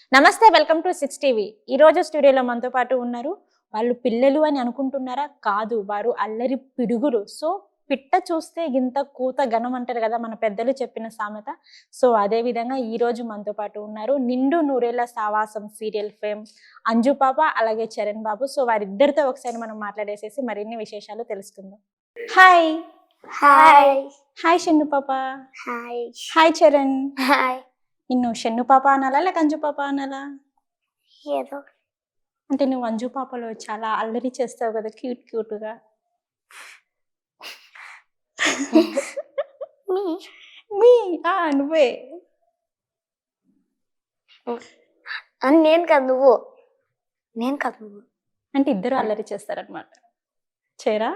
నమస్తే, welcome to 6 TV. ఈ రోజు స్టూడియోలో మనతో పాటు ఉన్నారు. వాళ్ళు పిల్లలు అని అనుకుంటున్నారా? కాదు, వారు అల్లరి పిడుగులు. సో పిట్ట చూస్తే గింత కూత ఘనం అంటారు కదా మన పెద్దలు చెప్పిన సామెత. సో అదే విధంగా ఈ రోజు మనతో పాటు ఉన్నారు నిండు నూరేళ్ల సావాసం సీరియల్ ఫేమ్ అంజు పాప, అలాగే చరణ్ బాబు. సో వారిద్దరితో ఒకసారి మనం మాట్లాడేసేసి మరిన్ని విశేషాలు తెలుసుకుందాం. హాయ్ హాయ్ హాయ్ షన్ను పాప. Hi hi Charan. హాయ్. నిన్ను షన్ను పాప అనాలా లేక అంజు పాప అనాలా? ఏదో అంటే నువ్వు అంజు పాపలో చాలా అల్లరి చేస్తావు కదా, క్యూట్ క్యూట్ గా. మీ మీ నువ్వే. అని నేను కాదు నువ్వు అంటే ఇద్దరు అల్లరి చేస్తారనమాట. చేరా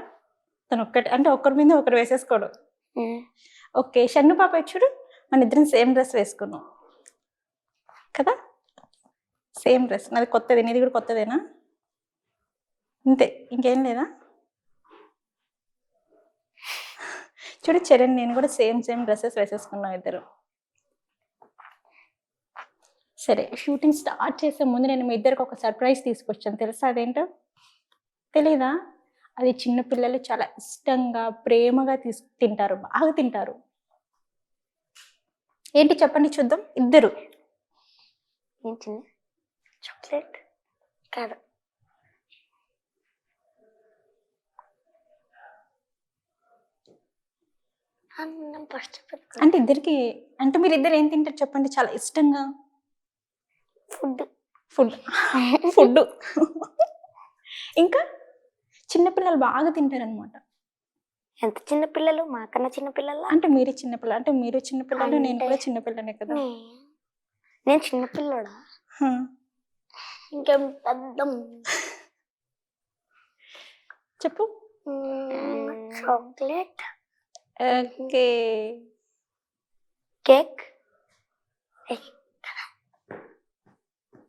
తను ఒక్కటి అంటే ఒక్కరి మీద ఒకరు వేసేసుకోవడం. ఓకే, షన్ను పాప చూడు, మన ఇద్దరం సేమ్ డ్రెస్ వేసుకున్నాం కదా. సేమ్ డ్రెస్, నాది కొత్తది, నీది కూడా కొత్తదేనా? అంతే, ఇంకేం లేదా? చూడు చరణ్, నేను కూడా సేమ్ డ్రెస్సెస్ వేసేసుకున్నాం ఇద్దరు. సరే, షూటింగ్ స్టార్ట్ చేసే ముందు నేను మీ ఇద్దరికి ఒక సర్ప్రైజ్ తీసుకొచ్చాను. తెలుసా అదేంటో? తెలీదా? అది చిన్న పిల్లలు చాలా ఇష్టంగా ప్రేమగా తింటారు, బాగా తింటారు. ఏంటి చెప్పండి చూద్దాం. ఇద్దరు చాక్లెట్ కాదు, అంటే ఇద్దరికి, అంటే మీరు ఇద్దరు ఏం తింటారు చెప్పండి చాలా ఇష్టంగా? ఫుడ్ ఫుడ్ ఫుడ్ ఇంకా చిన్నపిల్లలు బాగా తింటారనమాట. ఎంత చిన్న పిల్లలు? మాకన్నా చిన్న పిల్లల? అంటే మీరు చిన్నపిల్లలు, అంటే మీరు చిన్నపిల్లలు, నేను కూడా చిన్నపిల్లనే కదా. నేను చిన్నపిల్లడా? ఇంకేం పెద్ద చెప్పు. Chocolate, okay, cake.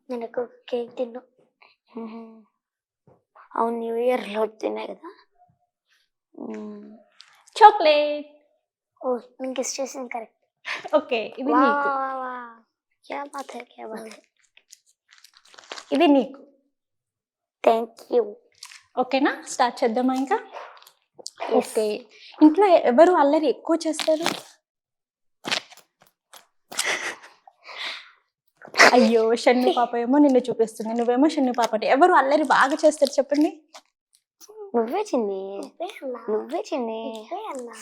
నేను ఎక్కువ కేక్ తిన్నా. అవును, న్యూ ఇయర్ లో తిన్నాయి కదా. చాక్లెట్. ఓ, నేను గెస్ చేసింది కరెక్ట్. ఓకే, ఇది నీకు. क्या बात है, क्या बात है. ఇది నీకు. Thank you. ఓకేనా, స్టార్ట్ చేద్దామా ఇంకా? ఓకే, ఇంట్లో ఎవరు అల్లరి ఎక్కువ చేస్తారు? అయ్యో, షన్ను పాప ఏమో నిన్ను చూపిస్తుంది, నువ్వేమో షన్ను పాప. అంటే ఎవరు అల్లరి బాగా చేస్తారు చెప్పండి? నువ్వే చిన్ని.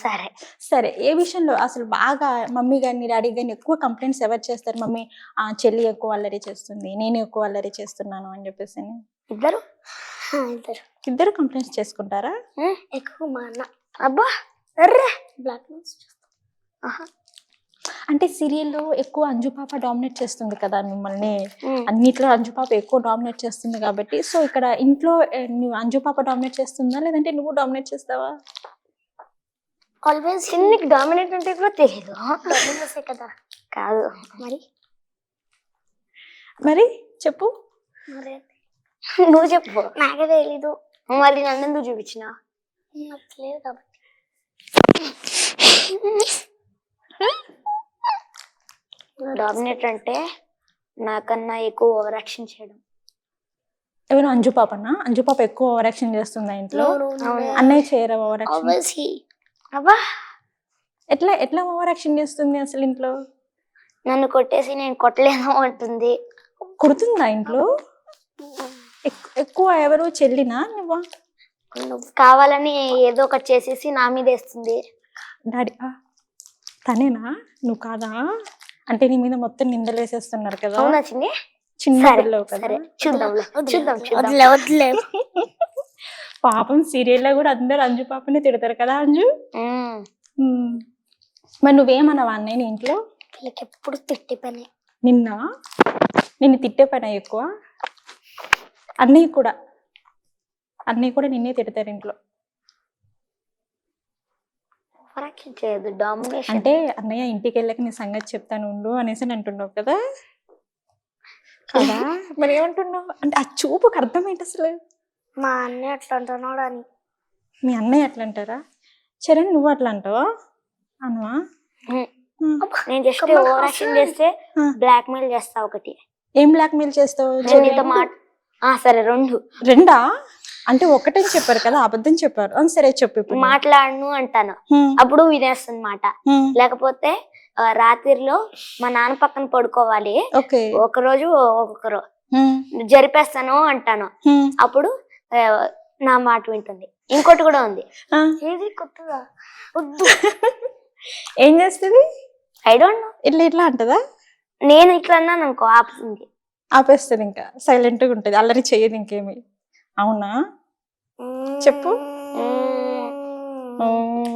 సరే సరే, ఏ విషయంలో అసలు బాగా మమ్మీ కానీ డాడీ కానీ ఎక్కువ కంప్లైంట్స్ ఎవరు చేస్తారు? మమ్మీ చెల్లి ఎక్కువ అల్లరి చేస్తుంది, నేను ఎక్కువ అల్లరి చేస్తున్నాను అని చెప్పేసి. ఇద్దరు ఇద్దరు కంప్లైంట్స్ చేసుకుంటారా? ఎక్కువ మా అన్న. అబ్బా అర్రే, బ్లాక్ అంటే సీరియల్లో ఎక్కువ అంజు పాప డామినేట్ చేస్తుంది కదా మిమ్మల్ని. అన్నిట్లో అంజు పాప ఎక్కువ డామినేట్ చేస్తుంది కాబట్టి, సో ఇక్కడ ఇంట్లో నువ్వు అంజు పాప డామినేట్ చేస్తుందా లేదంటే నువ్వు డామినేట్ చేస్తావా? ఆల్వేస్ చిన్నికి డామినేట్ అంటే కూడా తెలియదు కదా. కాదు మరి చెప్పు. నువ్వు చెప్పు. నాకే తెలీదు. మరి నన్ను ఎందుకు చూపించిన? లేదు కాబట్టి. డామినేట్ అంటే నాకన్నా ఎక్కువ ఓవర్ యాక్షన్ చేయడం. ఎవరు? అంజు పాపనా? అంజు పాప ఎక్కువ ఓవర్ యాక్షన్ చేస్తుందా ఇంట్లో? అన్నయ్య చేయరా ఓవర్ యాక్షన్? అబ్బా, ఎట్లా ఓవర్ యాక్షన్ చేస్తుంది అసలు ఇంట్లో? నన్ను కొట్టేసి నేను కొట్టలేను అంటుంది. కొడుతుందా ఇంట్లో? ఎక్కువ ఎవరు? చెల్లినా నువ్వా? నువ్వు కావాలని ఏదో ఒకటి చేసేసి నా మీద వేస్తుంది. డాడీ తనేనా? నువ్వు కాదా? అంటే నీ మీద మొత్తం నిందలు వేసేస్తున్నారు కదా. అవునా చిన్ని? చిన్న పిల్లవు కదా. చూద్దాం. పాపం సీరియల్లో కూడా అందరు అంజు పాపని తిడతారు కదా. అంజు, మరి నువ్వేమన్నావా అన్నయ్య ఇంట్లో? ఎప్పుడు తిట్టి పని. నిన్ను తిట్టే పని ఎక్కువ. అన్నయ్య కూడా నిన్నే తిడతారు ఇంట్లో. అంటే అన్నయ్య ఇంటికి వెళ్ళక నీ సంగతి చెప్తాను ఉండు అనేసి అంటున్నావు కదా. కదా మరి ఏమంటున్నావు? అంటే ఆ చూపుకి అర్థం ఏంటి అసలు? మా అన్నయ్య అట్లా అంటున్నాడు అని. మీ అన్నయ్య అట్లా అంటారా? చరణ్, నువ్వు అట్లా అంటావా? అనువా? నేను జస్ట్ ఓవర్ యాక్షన్ చేస్తే బ్లాక్ మెయిల్ చేస్తా ఒకటి. ఏం బ్లాక్మెయిల్ చేస్తావు? నేను నీతో సరే 2 రెండా? అంటే ఒకటని చెప్పారు కదా, అబద్ధం చెప్పారు. సరే చెప్పు ఇప్పుడు. మాట్లాడను అంటాను, అప్పుడు వినేస్తుంది మాట. లేకపోతే రాత్రిలో మా నాన్న పక్కన పడుకోవాలి, ఓకే, ఒక రోజు ఒక్కొక్కరు జరిపేస్తాను అంటాను, అప్పుడు నా మాట వింటుంది. ఇంకోటి కూడా ఉంది, ఏది కొత్తగా వద్దు. ఏం చేస్తుంది? I don't know. ఇట్లా ఇట్లా అంటదా? నేను ఇట్లా అన్నాను అనుకో ఆపుతుంది, ఆపేస్తుంది, ఇంకా సైలెంట్ గా ఉంటది, అల్లరి చెయ్యదు ఇంకేమి. అవునా? చెప్పు.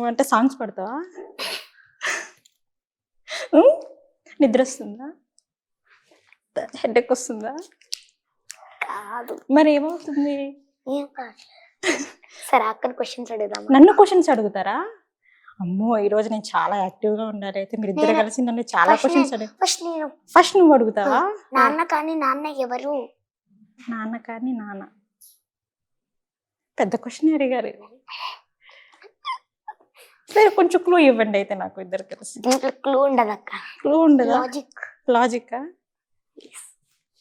అంటే సాంగ్స్ పడతావా? నిద్ర వస్తుందా? హెడేక్ వస్తుందా? కాదు. మరి ఏమవుతుంది? ఏం కాదు. సరే అక్కడ క్వశ్చన్స్ అడుగుదాం. నన్ను క్వశ్చన్స్ అడుగుతారా? అమ్మో, ఈ రోజు నేను చాలా యాక్టివ్ గా ఉండాలి. అయితే మీరు ఇద్దరు కలిసి నన్ను చాలా క్వశ్చన్స్ ఫస్ట్ నువ్వు అడుగుతావా? నాన్న కానీ నాన్న ఎవరు? నాన్న కానీ నాన్న పెద్ద క్వశ్చన్ అడిగారు. సరే కొంచెం క్లూ ఇవ్వండి అయితే నాకు, ఇద్దరు కలిసి. దీంట్లో క్లూ ఉండదు అక్క. క్లూ ఉండదా? లాజిక్.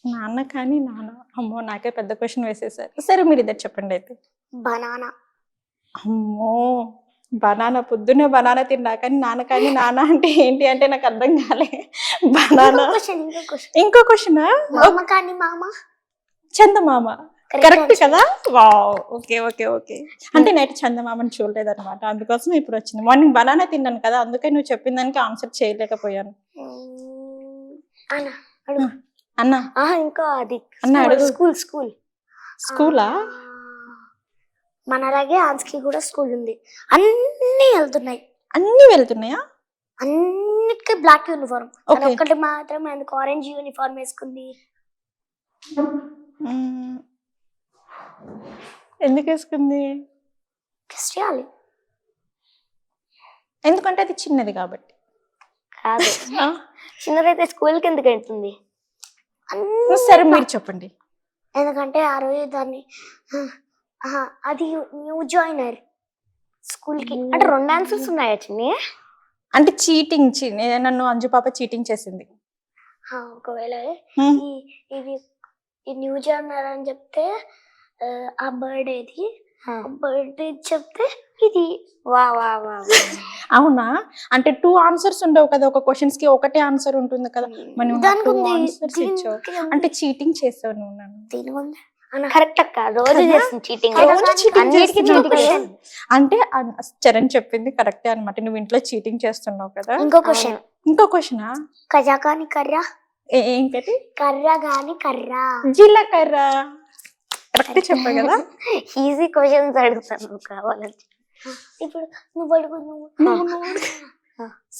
నాన్న కానీ నాన్న. అమ్మో, నాకే పెద్ద క్వశ్చన్ వేసేసారు. సరే మీరు ఇద్దరు చెప్పండి అయితే. బనానా. అమ్మో, బనానా. పొద్దున్నే బనానా తిన్నా, కానీ నాన్న అంటే ఏంటి అంటే నాకు అర్థం కాలే. బనానా. ఇంకో క్వశ్చన్. మామ కానీ మామ. చందమామ. కరెక్ట్ కదా? Wow, okay okay okay. అంటే నైట్ చందమామని చూడలేదు అనమాట, అందుకోసం ఇప్పుడు వచ్చింది. మార్నింగ్ బనానా తిన్నాను కదా, అందుకే నువ్వు చెప్పిన దానికి ఆన్సర్ చేయలేకపోయాను. అన్నా ఇంకా అది అన్న అడుగు. స్కూలా? మనలాగే ఆన్స్కి కూడా స్కూల్ ఉంది, అన్ని వెళ్తున్నాయా? అన్నిటికీ బ్లాక్ యూనిఫామ్, ఒక్కటి మాత్రం ఎందుకు ఆరెంజ్ యూనిఫామ్ వేసుకుంది? ఎందుకు వేసుకుంది? ఎందుకంటే అది చిన్నది కాబట్టి. కాదు, చిన్నదైతే స్కూల్కి ఎందుకు వెళ్తుంది? సరే మీరు చెప్పండి. ఎందుకంటే ఆ రోజు దాన్ని అది న్యూ జాయినర్ స్కూల్ కి. అంటే 2 ఆన్సర్స్ ఉన్నాయా చిన్ని? అంటే చీటింగ్, నన్ను అంజు పాప చీటింగ్ చేసింది. ఒకవేళ ఇది న్యూ జాయినర్ అని చెప్తే ఆ బర్త్డేది, బర్త్డే చెప్తే ఇది. వా వా వా. అవునా? అంటే 2 ఆన్సర్స్ ఉండవు కదా, ఒక క్వశ్చన్స్ కి ఒకటే ఆన్సర్ ఉంటుంది కదా. అంటే చీటింగ్ చేస్తావు నువ్వు నన్ను. కరెక్ట్ అక్క, రోజు చేస్తుంది చీటింగ్. అంటే చరణ్ చెప్పింది కరెక్టే అనమాట, నువ్వు ఇంట్లో చీటింగ్ చేస్తున్నావు కదా. ఇంకో క్వశ్చన్. కజా కాని కర్రా. ఏంటి? కర్ర గాని కర్రా. జీలకర్ర. కరెక్ట్ చెప్పా కదా. ఈజీ క్వశ్చన్స్ అడుగుతాను కావాలంటే. ఇప్పుడు నువ్వు అడుగు.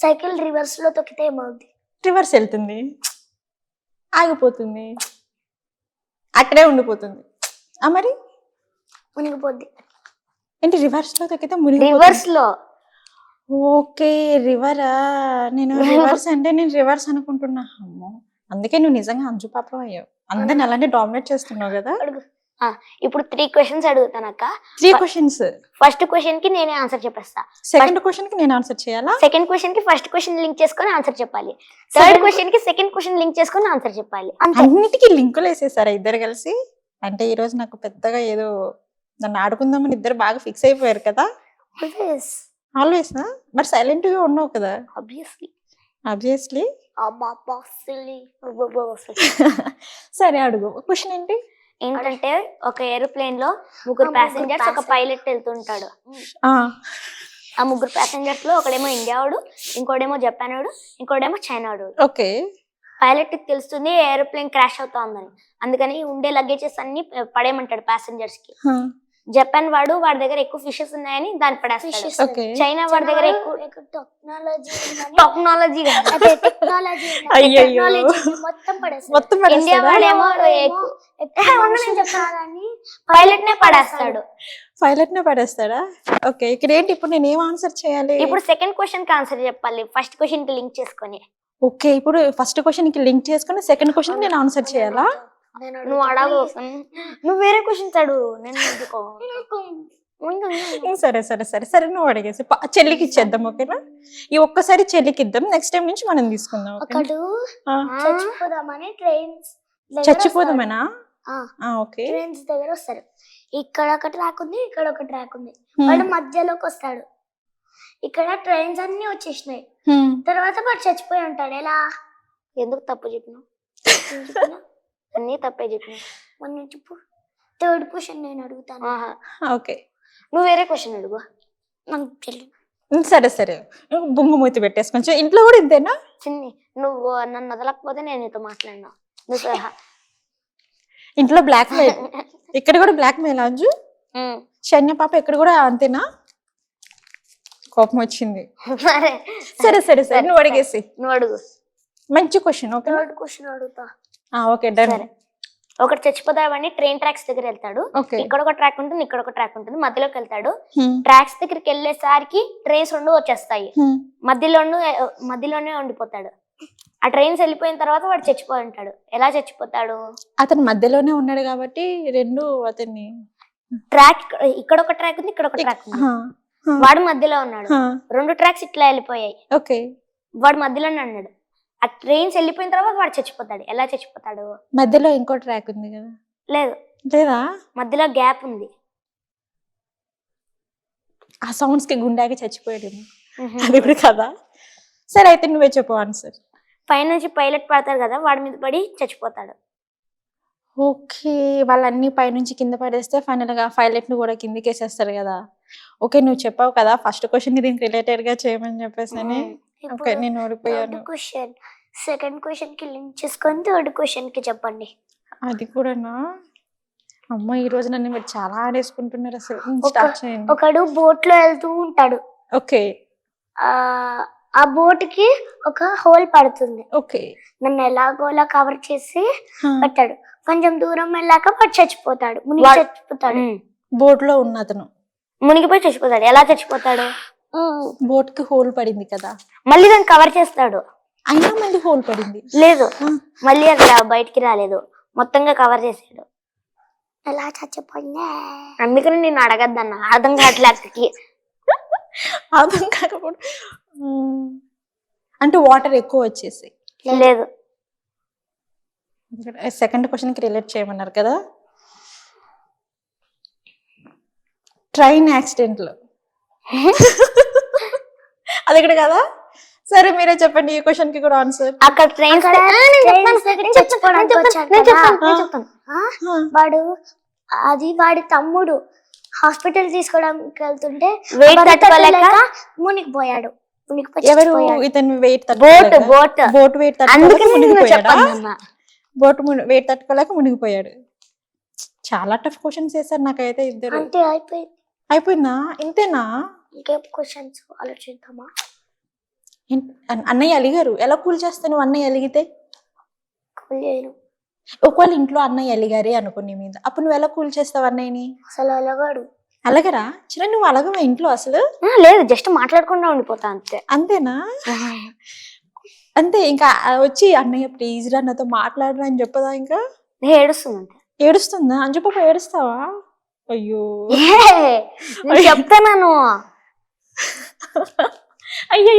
సైకిల్ రివర్స్ లో తొక్కితే ఏమవుతుంది? రివర్స్ వెళ్తుంది, ఆగిపోతుంది, అక్కడే ఉండిపోతుంది. మరి మునిగిపోద్ది. ఏంటి రివర్స్ లో తొక్కితే రివర్స్ లో? ఓకే, రివరా. నేను రివర్స్ అంటే నేను రివర్స్ అనుకుంటున్నా. అమ్మో, అందుకే నువ్వు నిజంగా అంజు పాప అయ్యావు. అందరిని అలాంటి డామినేట్ చేస్తున్నావు కదా. ఇప్పుడు 3 క్వశ్చన్స్ అడుగుతాను అక్క. 3 క్వశ్చన్స్. ఫస్ట్ క్వశ్చన్ కి నేనే ఆన్సర్ చెప్పేస్తా. సెకండ్ క్వశ్చన్ కి నేను ఆన్సర్ చేయాలా? సెకండ్ క్వశ్చన్ కి ఫస్ట్ క్వశ్చన్ లింక్ చేసుకొని ఆన్సర్ చెప్పాలి. థర్డ్ క్వశ్చన్ కి సెకండ్ క్వశ్చన్ లింక్ చేసుకొని ఆన్సర్ చెప్పాలి. అన్నిటికీ లింకులు వేసేసారా ఇద్దరు కలిసి? అంటే ఈ రోజు నాకు పెద్దగా ఏదో నన్ను ఆడుకుందామని ఇద్దరు బాగా ఫిక్స్ అయిపోయారు కదా. ఆల్వేస్. మరి సైలెంట్ గా ఉన్నావు కదా. ఆబ్వియస్లీ. సరే అడుగు. క్వశ్చన్ ఏంటంటే ఒక ఏరోప్లేన్ లో 3 ప్యాసింజర్స్, ఒక పైలట్ వెళ్తుంటాడు. ఆ 3 ప్యాసింజర్స్ లో ఒకడేమో ఇండియా వాడు, ఇంకోడేమో జపాన్ వాడు, ఇంకోడేమో చైనా వాడు. ఓకే. పైలట్ కి తెలుస్తుంది ఏరోప్లేన్ క్రాష్ అవుతా ఉందని, అందుకని ఉండే లగేజెస్ అన్ని పడేయమంటాడు ప్యాసింజర్స్ కి. జపాన్ వాడు వాడి దగ్గర ఎక్కువ ఫిషెస్ ఉన్నాయని దాన్ని పడేస్తాడు. చైనా వాడి దగ్గర ఎక్కువ టెక్నాలజీ ఇండియా వాడేమో పైలట్ నే పడేస్తాడా? ఓకే, ఇక్కడ ఏంటి ఇప్పుడు నేను ఏం ఆన్సర్ చేయాలి? ఇప్పుడు సెకండ్ క్వశ్చన్ కి ఆన్సర్ చెప్పాలి, ఫస్ట్ క్వశ్చన్ కి లింక్ చేసుకొని. ఓకే, ఇప్పుడు ఫస్ట్ క్వశ్చన్ కి లింక్ చేసుకొని సెకండ్ క్వశ్చన్ నేను ఆన్సర్ చేయాలా? నువ్వు అడగు, నువ్వు వేరే క్వశ్చన్స్ అడుగు. సరే సరే సరే సరే నువ్వు అడిగేసి చెల్లికి ఇచ్చేద్దాం. ఓకేనా? ఈ ఒక్కసారి చెల్లికి ఇద్దాం, నెక్స్ట్ టైం నుంచి మనం తీసుకుందాం. చచ్చిపోదామని చచ్చిపోదామనా? ఓకే. ట్రైన్స్ దగ్గర వస్తారు. ఇక్కడ ఒక ట్రాక్ ఉంది, ఇక్కడ ఒక ట్రాక్ ఉంది. వాడు మధ్యలోకి వస్తాడు. ఇక్కడ ట్రైన్స్ అన్ని వచ్చేసినాయి. తర్వాత వాడు చచ్చిపోయి ఉంటాడు. ఎలా? ఎందుకు తప్పు చెప్పినావు? అన్ని తప్పే చెప్పినావు. మొన్న చెప్పు. థర్డ్ క్వశ్చన్ నేను అడుగుతాను. ఓకే, నువ్వు వేరే క్వశ్చన్ అడుగు. నాకు తెలియదు. సరే సరే, బొంగు మూతి పెట్టేసి కొంచెం. ఇంట్లో కూడా ఇంతేనా? చిన్ని, నువ్వు నన్ను వదలకపోతే నేను నీతో మాట్లాడినా. నువ్వు సహా ఇంట్లో బ్లాక్ మెయిల్, ఇక్కడ కూడా బ్లాక్ మెయిల్. అంజు శన్య పాప ఇక్కడ కూడా అంతేనా? కోపం వచ్చింది. సరే సరే సరే, నువ్వు అడిగేసి. నువ్వు అడుగు. మంచి క్వశ్చన్. ఓకే, థర్డ్ క్వశ్చన్ అడుగుతా. Okay done. ఒకటి చచ్చిపోతావని ట్రైన్ ట్రాక్స్ దగ్గర వెళ్తాడు. ఇక్కడ ఒక ట్రాక్ ఉంటుంది, ఇక్కడ ఒక ట్రాక్ ఉంటుంది. మధ్యలోకి వెళ్తాడు. ట్రాక్స్ దగ్గరికి వెళ్ళేసరికి ట్రైన్స్ రెండు వచ్చేస్తాయి. మధ్యలోనే ఉండిపోతాడు. ఆ ట్రైన్స్ వెళ్ళిపోయిన తర్వాత వాడు చచ్చిపోయి ఉంటాడు. ఎలా చచ్చిపోతాడు? అతను మధ్యలోనే ఉన్నాడు కాబట్టి రెండు అతన్ని ట్రాక్, ఇక్కడ ఒక ట్రాక్ ఉంది, ఇక్కడ ఒక ట్రాక్ ఉంది. వాడు మధ్యలో ఉన్నాడు. రెండు ట్రాక్స్ ఇట్లా వెళ్ళిపోయాయి. ఓకే, వాడు మధ్యలోనే ఉన్నాడు. ఆ ట్రైన్స్ వెళ్ళిపోయిన తర్వాత వాడు చచ్చిపోతాడు. ఎలా చచ్చిపోతాడు? మధ్యలో ఇంకో ట్రాక్ ఉంది కదా? లేదు. లేదా? మధ్యలో గ్యాప్ ఉంది. ఆ సౌండ్స్ కి గుండాకి చచ్చిపోయాడు. అది కూడా కదా? సరే అయితే నువ్వే చెప్పు ఆన్సర్. పైనుంచి పైలట్ పడతాడు కదా, వాడి మీద పడి చచ్చిపోతాడు. ఓకే, వాళ్ళన్నీ పైనుంచి కింద పడేస్తే ఫైనల్ గా పైలట్ ని కూడా కిందకి వేసేస్తారు కదా. ఓకే, నువ్వు చెప్పావు కదా ఫస్ట్ క్వశ్చన్ కి దీనికి రిలేటెడ్ గా చేయమని చెప్పేసి. ఓకే, నేను ఓడిపోయాను. క్వశ్చన్ సెకండ్ క్వశ్చన్ కి లింక్ చేసుకొని థర్డ్ క్వశ్చన్ కి చెప్పండి. అది కూడానా? అమ్మ, ఈ రోజు నన్ను మీరు చాలా ఆడేసుకుంటున్నారు అసలు. స్టార్ట్ చేయండి. ఒకడు బోట్ లో వెళ్తూ ఉంటాడు. ఓకే, ఆ బోట్ కి ఒక హోల్ పడుతుంది. ఓకే, నన్ను ఎలాగోలా కవర్ చేసి పెట్టాడు. కొంచెం దూరం వెళ్ళాక వాడు చచ్చిపోతాడు. మునిగి చచ్చిపోతాడు. బోట్ లో ఉన్న అతను మునిగిపోయి చచ్చిపోతాడు. ఎలా చచ్చిపోతాడు? బోట్ కి హోల్ పడింది కదా, మళ్ళీ దాన్ని కవర్ చేస్తాడు. అయినా మళ్ళీ హోల్ పడింది. లేదు, మళ్ళీ అక్కడ బయటికి రాలేదు, మొత్తంగా కవర్ చేసాడు. ఎలా చచ్చిపోయిందా? అందుకని నేను అడగద్దన్న, అర్థం కావట్లేదు. అర్థం కాకపోతే అంటే వాటర్ ఎక్కువ వచ్చేసి. లేదు. సెకండ్ క్వశ్చన్ కి రిలేట్ చేయమన్నారు కదా. ట్రైన్ యాక్సిడెంట్ లో అది ఇక్కడ కదా? సరే మీరే చెప్పండి ఈ క్వశ్చన్ కి కూడా ఆన్సర్. అక్కడ ట్రైన్ వాడు అది వాడి తమ్ముడు హాస్పిటల్ తీసుకోవడానికి వెళ్తుంటే మునిగిపోయాడు. ఎవరు? ఇతను weight boat weight boat weight తట్టుకోలేక మునిగిపోయాడు. చాలా టఫ్ క్వశ్చన్స్ చేశారు నాకైతే ఇద్దరు. అంటే అయిపోయిందా? ఇంతేనా? ఇంకేం క్వశ్చన్స్ ఆలోచిద్దామా? అన్నయ్య అలిగారు. ఎలా కూల్ చేస్తావు నువ్వు అన్నయ్య అలిగితే? ఒకవేళ ఇంట్లో అన్నయ్య అలిగారే అనుకో నీ మీద, అప్పుడు నువ్వు ఎలా కూల్ చేస్తావు అన్నయ్యని? అసలు అలగాడు. అలగరా? చిన్న నువ్వు అలగవా ఇంట్లో అసలు? లేదు, జస్ట్ మాట్లాడకుండా ఉండిపోతా అంతే. అంతేనా? అంతే. ఇంకా వచ్చి అన్నయ్య ప్లీజ్ రా నాతో మాట్లాడరా అని చెప్పదా? ఇంకా ఏడుస్తుంది అంతే. ఏడుస్తుందా? అంజు పాప ఏడుస్తావా? అయ్యో చెప్తాను. అయ్యో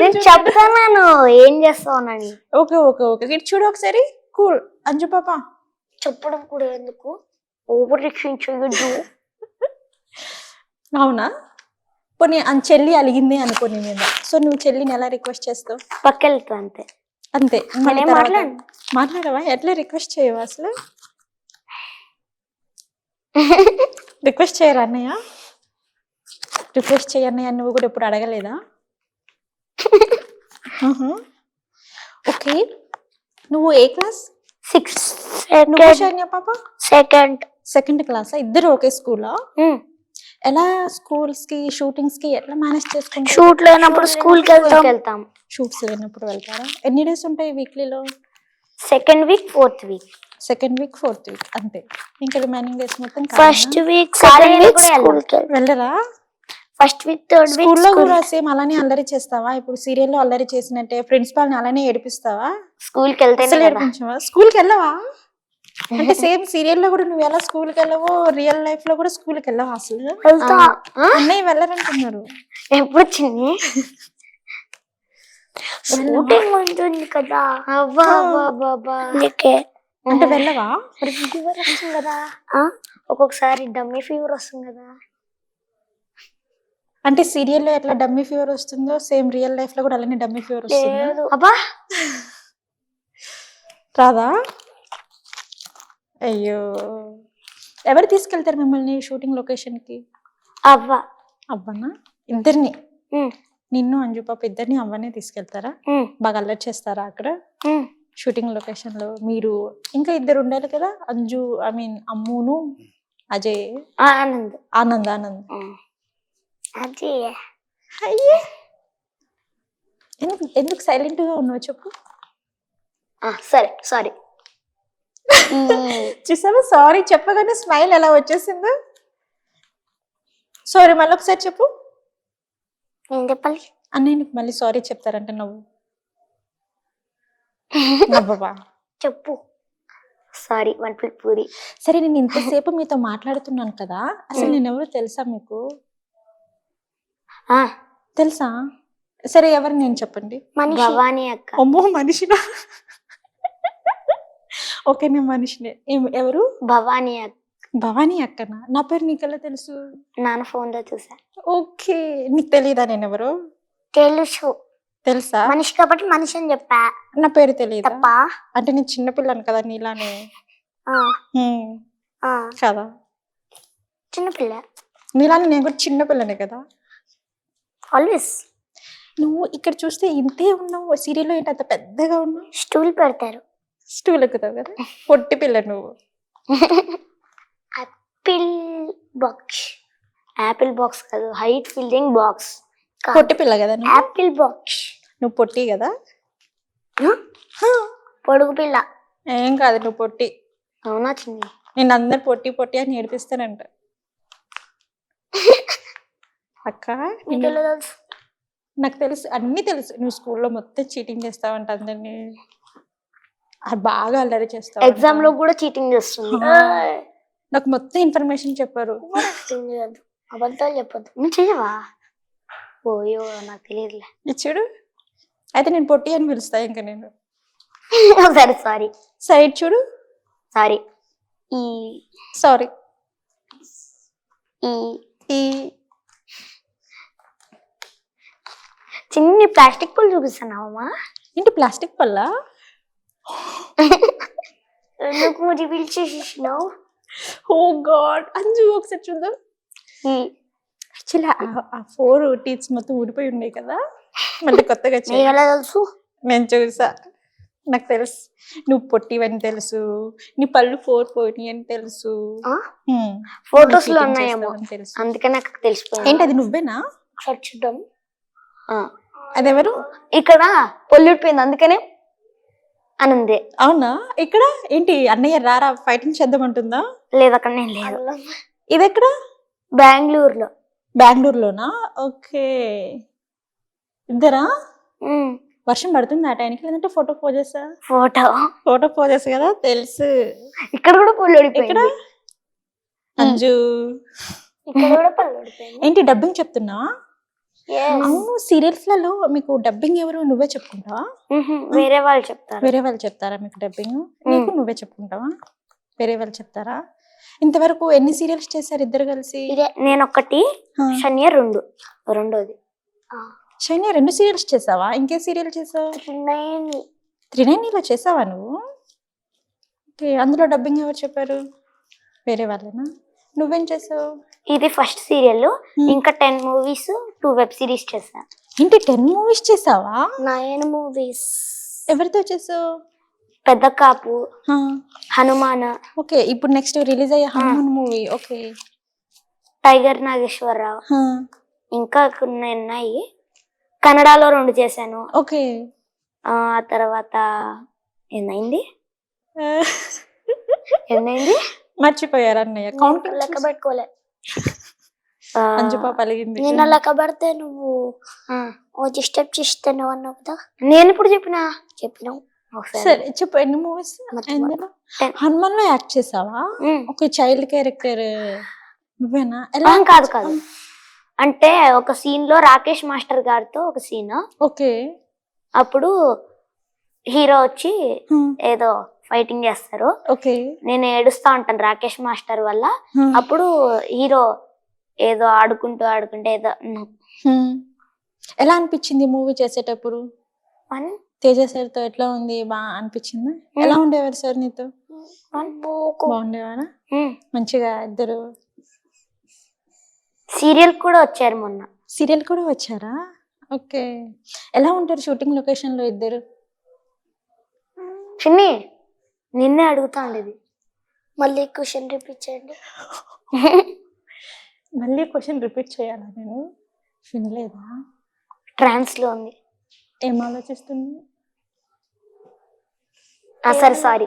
నేను చెప్తాను ఏం చేస్తావునని. ఓకే ఓకే ఓకే, ఇటు చూడు ఒకసారి. కూల్ అంజు పాప. చెప్పడం కూడా ఎందుకు? ఓవర్ యాక్షన్ చేయొద్దు. అవునా? పోనీ చెల్లి అలిగింది అనుకో నీ మీద, సో నువ్వు చెల్లిని ఎలా రిక్వెస్ట్ చేస్తావు? పక్కెళ్తా అంతే. అంతే. మాట్లాడవా? ఎట్లా రిక్వెస్ట్ చేయవా అసలు? రిక్వెస్ట్ చేయరా అన్నయ్య? రిక్వెస్ట్ చేయన్నయ్య నువ్వు కూడా ఎప్పుడు అడగలేదా? ఓకే, నువ్వు ఏ క్లాస్? 6th. పాప సెకండ్ క్లాసా? ఇద్దరు ఒకే స్కూలా? ఎలా స్కూల్స్ కి షూటింగ్స్ కి ఎట్లా మేనేజ్ చేసుకుంటారు? షూట్ లేనప్పుడు స్కూల్ కి వెళ్తాం. షూట్స్ లేనప్పుడు వెళ్తారా? ఎన్ని డేస్ ఉంటాయి వీక్లీలో? Second week, fourth week. Second week, fourth week అంతే. ఇంకా రిమైనింగ్ డేస్ మొత్తం first week, second week school కి వెళ్ళరా? ఫస్ట్ వీక్, థర్డ్ వీక్ స్కూల్లో కూడా సేమ్ అలానే అల్లరి చేస్తావా? ఇప్పుడు సీరియల్లో అల్లరి చేసినట్టే ప్రిన్సిపాల్ ని అలానే ఏడిపిస్తావా? స్కూల్ కి వెళ్తే ఏడిపించవా? స్కూల్ కి వెళ్ళవా? అంటే సేమ్ సీరియల్ లో కూడా నువ్వు ఎలా స్కూల్ కి వెళ్ళవో రియల్ లైఫ్ లో కూడా స్కూల్ కి వెళ్ళవా? అసలు అన్నయ్య వెళ్ళరంటున్నారు. ఎప్పుడు చిన్ని షూటింగ్ ఉంటుంది కదా. అవ్వా. అంటే వెళ్ళవా? మరి ఫీవర్ వస్తుంది కదా, ఒక్కొక్కసారి డమ్మీ ఫీవర్ వస్తుంది కదా. అంటే సీరియల్లో ఎట్లా డమ్మీ ఫీవర్ వస్తుందో సేమ్ రియల్ లైఫ్ లో కూడా అలానే డమ్మీ ఫీవర్ వస్తుందా? లేదు అబ్బా, రాదా? అయ్యో, ఎవరు తీసుకెళ్తారు మిమ్మల్ని షూటింగ్ లొకేషన్ కి? అవ్వ. అవ్వనా? ఇద్దరిని, ఉమ్, నిన్ను అంజు పాప ఇద్దరిని అవ్వనే తీసుకెళ్తారా? ఉమ్, బాగా అల్లరి చేస్తారా అక్కడ ఉమ్. షూటింగ్ లొకేషన్ లో? మీరు ఇంకా ఇద్దరు ఉండాలి కదా, అంజు ఐ మీన్ అమ్మును అజయ్. ఆనంద్. ఆనంద్ అది అయ్యే, ఎందుకు సైలెంట్ గా ఉన్నావు చెప్పు? సరే సారీ. చూసావా, సారీ చెప్పగానే స్మైల్ ఎలా వచ్చేసిందో. సారీ మళ్ళీ ఒకసారి చెప్పు. ఏం చెప్పాలి? అన్నయ్య నీకు మళ్ళీ సారీ చెప్తారంట, నవ్వు. నవ్వవా? చెప్పు. Sorry, one plate puri. సరే, నేను ఇంతసేపు మీతో మాట్లాడుతున్నాను కదా, అసలు నేను ఎవరు తెలుసా మీకు? తెలుసా? సరే, ఎవరు నేను చెప్పండి. భవానీ అక్క. అమ్మో, మనిషినా? ఓకే, నేను మనిషినే. ఎవరు? భవానీ అక్క. భవానీ అక్కనా? నా పేరు నీకెలా తెలుసు? నాన్న ఫోన్ లో చూసా. ఓకే, నీకు తెలీదా నేను ఎవరు? తెలుసు. తెలుసా? మనిషి కాబట్టి మనిషి అని చెప్పా. నా పేరు తెలీదా? తప్ప. అంటే నేను చిన్నపిల్లను కదా నీలానే. కదా, చిన్నపిల్ల. నీలానే నేను కూడా చిన్నపిల్లనే కదా. ఆల్వేస్. నువ్వు ఇక్కడ చూస్తే ఇంతే ఉన్నావు, సీరియల్లో ఏంటి అంత పెద్దగా ఉన్నావు? స్టూల్ పెడతారు. స్టూల్ ఎక్కుతావు కదా, పొట్టి పిల్ల నువ్వు. Apple box. యాపిల్ బాక్స్ కాదు, హైట్ ఫిల్లింగ్ బాక్స్. పొట్టి పిల్ల కదా నువ్వు. Apple box. నువ్వు పొట్టి కదా. పొడుగు పిల్ల. ఏం కాదు, నువ్వు పొట్టి. అవునా చిన్ని? నేను అందరు పొట్టి పొట్టి అని నేర్పిస్తానంట. అక్క, నీకెలా తెలుసు? నాకు తెలుసు, అన్ని తెలుసు. నువ్వు స్కూల్లో మొత్తం చీటింగ్ చేస్తావంట అందరినీ, బాగా అల్లరి చేస్తావు. ఎగ్జామ్ లో కూడా చీటింగ్ చేస్తుంది. నాకు మొత్తం ఇన్ఫర్మేషన్ చెప్పారు. అబద్ధాలు చెప్పొద్దు. నువ్వు చేయవా? ఓయో, నాకు తెలియదులే. ఇచ్చాడు. అయితే నేను పొట్టి అని పిలుస్తా ఇంకా నేను. సరే సారీ. సైడ్ చూడు. సారీ. సారీ. చిన్ని ప్లాస్టిక్ పూలు చూపిస్తున్నావమ్మా? ఏంటి ప్లాస్టిక్ పల్లా? ఎందుకు రివీల్ చేసేసినావు? ఓ గాడ్, అంజు ఒకసారి చూద్దాం. యాక్చువల్లీ ఆ 4 టీత్స్ మొత్తం ఊడిపోయి ఉన్నాయి కదా, మళ్ళీ కొత్తగా ఎలా తెలుసు? నేను చూసా, నాకు తెలుసు. నువ్వు పొట్టివని తెలుసు, నీ పళ్ళు 4 పోయినాయి అని తెలుసు. ఫోటోస్ లో ఉన్నాయేమో, అందుకని నాకు తెలిసిపోయింది. ఏంటి అది నువ్వేనా? ఒకసారి చూద్దాం. అదెవరు? ఇక్కడ పొల్లుడిపోయింది అందుకనే అనందే. అవునా? ఇక్కడ ఏంటి అన్నయ్య రారా ఫైటింగ్ చేద్దామంటుందా? లేదు, అక్కడ నేను లేదు. ఇది ఎక్కడ? బెంగళూరులో. బెంగళూరులోనా? ఓకే, ఇద్దరా? వర్షం పడుతుంది ఆ టైంకి, లేదంటే ఫోటో పోజేసా? ఫోటో పోజేసా కదా, తెలుసు. ఇక్కడ కూడా పొల్లుడిపోయింది. ఇక్కడ అంజు. ఇక్కడ కూడా పల్లుడిపోయింది. ఏంటి డబ్బింగ్ చెప్తున్నా? అవును, సీరియల్స్ లలో మీకు డబ్బింగ్ ఎవరు? నువ్వే చెప్పుకుంటావా? వేరే వాళ్ళు చెప్తారు. వేరే వాళ్ళు చెప్తారా మీకు డబ్బింగ్? నీకు నువ్వే చెప్పుకుంటావా? వేరే వాళ్ళు చెప్తారా? ఇంతవరకు ఎన్ని సీరియల్స్ చేశారు ఇద్దరు కలిసి? నేను ఒకటి, శనియ రెండోది. శనియ 2 సీరియల్స్ చేసావా? ఇంకే సీరియల్ చేసావు? త్రినేనిలో చేసావా నువ్వు? అందులో డబ్బింగ్ ఎవరు చెప్పారు? వేరే వాళ్ళనా? నువ్వేం చేసావు? ఇది ఫస్ట్ సీరియల్. ఇంకా 10 మూవీస్ 2 వెబ్ సిరీస్ చేసా. ఏంటి 10 మూవీస్ చేసావా? 9 మూవీస్. ఎవరితో చేసావు? పెద్ద కాపు, హనుమాన్. ఓకే, ఇప్పుడు నెక్స్ట్ రిలీజ్ అయ్యే Hanuman movie. Okay, tiger Nageswararao. ఇంకా కొన్ని ఉన్నాయి. కన్నడలో 2 చేశాను. ఓకే, ఆ తర్వాత ఏమైంది మర్చిపోయారు అన్నయ్య. కౌంటింగ్ లెక్క పెట్టుకోలే. అంజు పాప అలిగింది. నిన్న లెక్క పెడితే నువ్వు డిస్టర్బ్ చేస్తాను అన్నావు కదా. నేను ఇప్పుడు చెప్పినావు. సరే చెప్పు, ఎన్ని మూవీస్? హనుమాన్ లో యాక్ట్ చేసావా? ఒక చైల్డ్ క్యారెక్టర్ నువ్వేనా? ఎలా? కాదు, అంటే ఒక సీన్ లో రాకేష్ మాస్టర్ గారితో ఒక సీన్. ఓకే, అప్పుడు హీరో వచ్చి ఏదో ఫైటింగ్ చేస్తారు. ఓకే. నేను ఏడుస్తా ఉంటాను రాకేష్ మాస్టర్ వల్ల. అప్పుడు హీరో ఏదో ఆడుకుంటూ ఏదో ఎలా అనిపించింది మూవీ చేసేటప్పుడు? అని తేజ సార్ తో ఎట్లా ఉంది? బాగా అనిపించిందా? ఎలా ఉండేవారు సార్ నీతో? బాగుండేవారా? మంచిగా ఇద్దరు సీరియల్ కూడా వచ్చారు మొన్న. సీరియల్ కూడా వచ్చారా? ఓకే. ఎలా ఉంటారు షూటింగ్ లొకేషన్ లో ఇద్దరు? చిన్ని నిన్నే అడుగుతా ఉండేది. మళ్ళీ క్వశ్చన్ రిపీట్ చేయండి. మళ్ళీ క్వశ్చన్ రిపీట్ చేయాలా? నేను వినలేదా? ట్రాన్స్ లో ఉంది. ఏం ఆలోచిస్తుంది? సరే సారీ,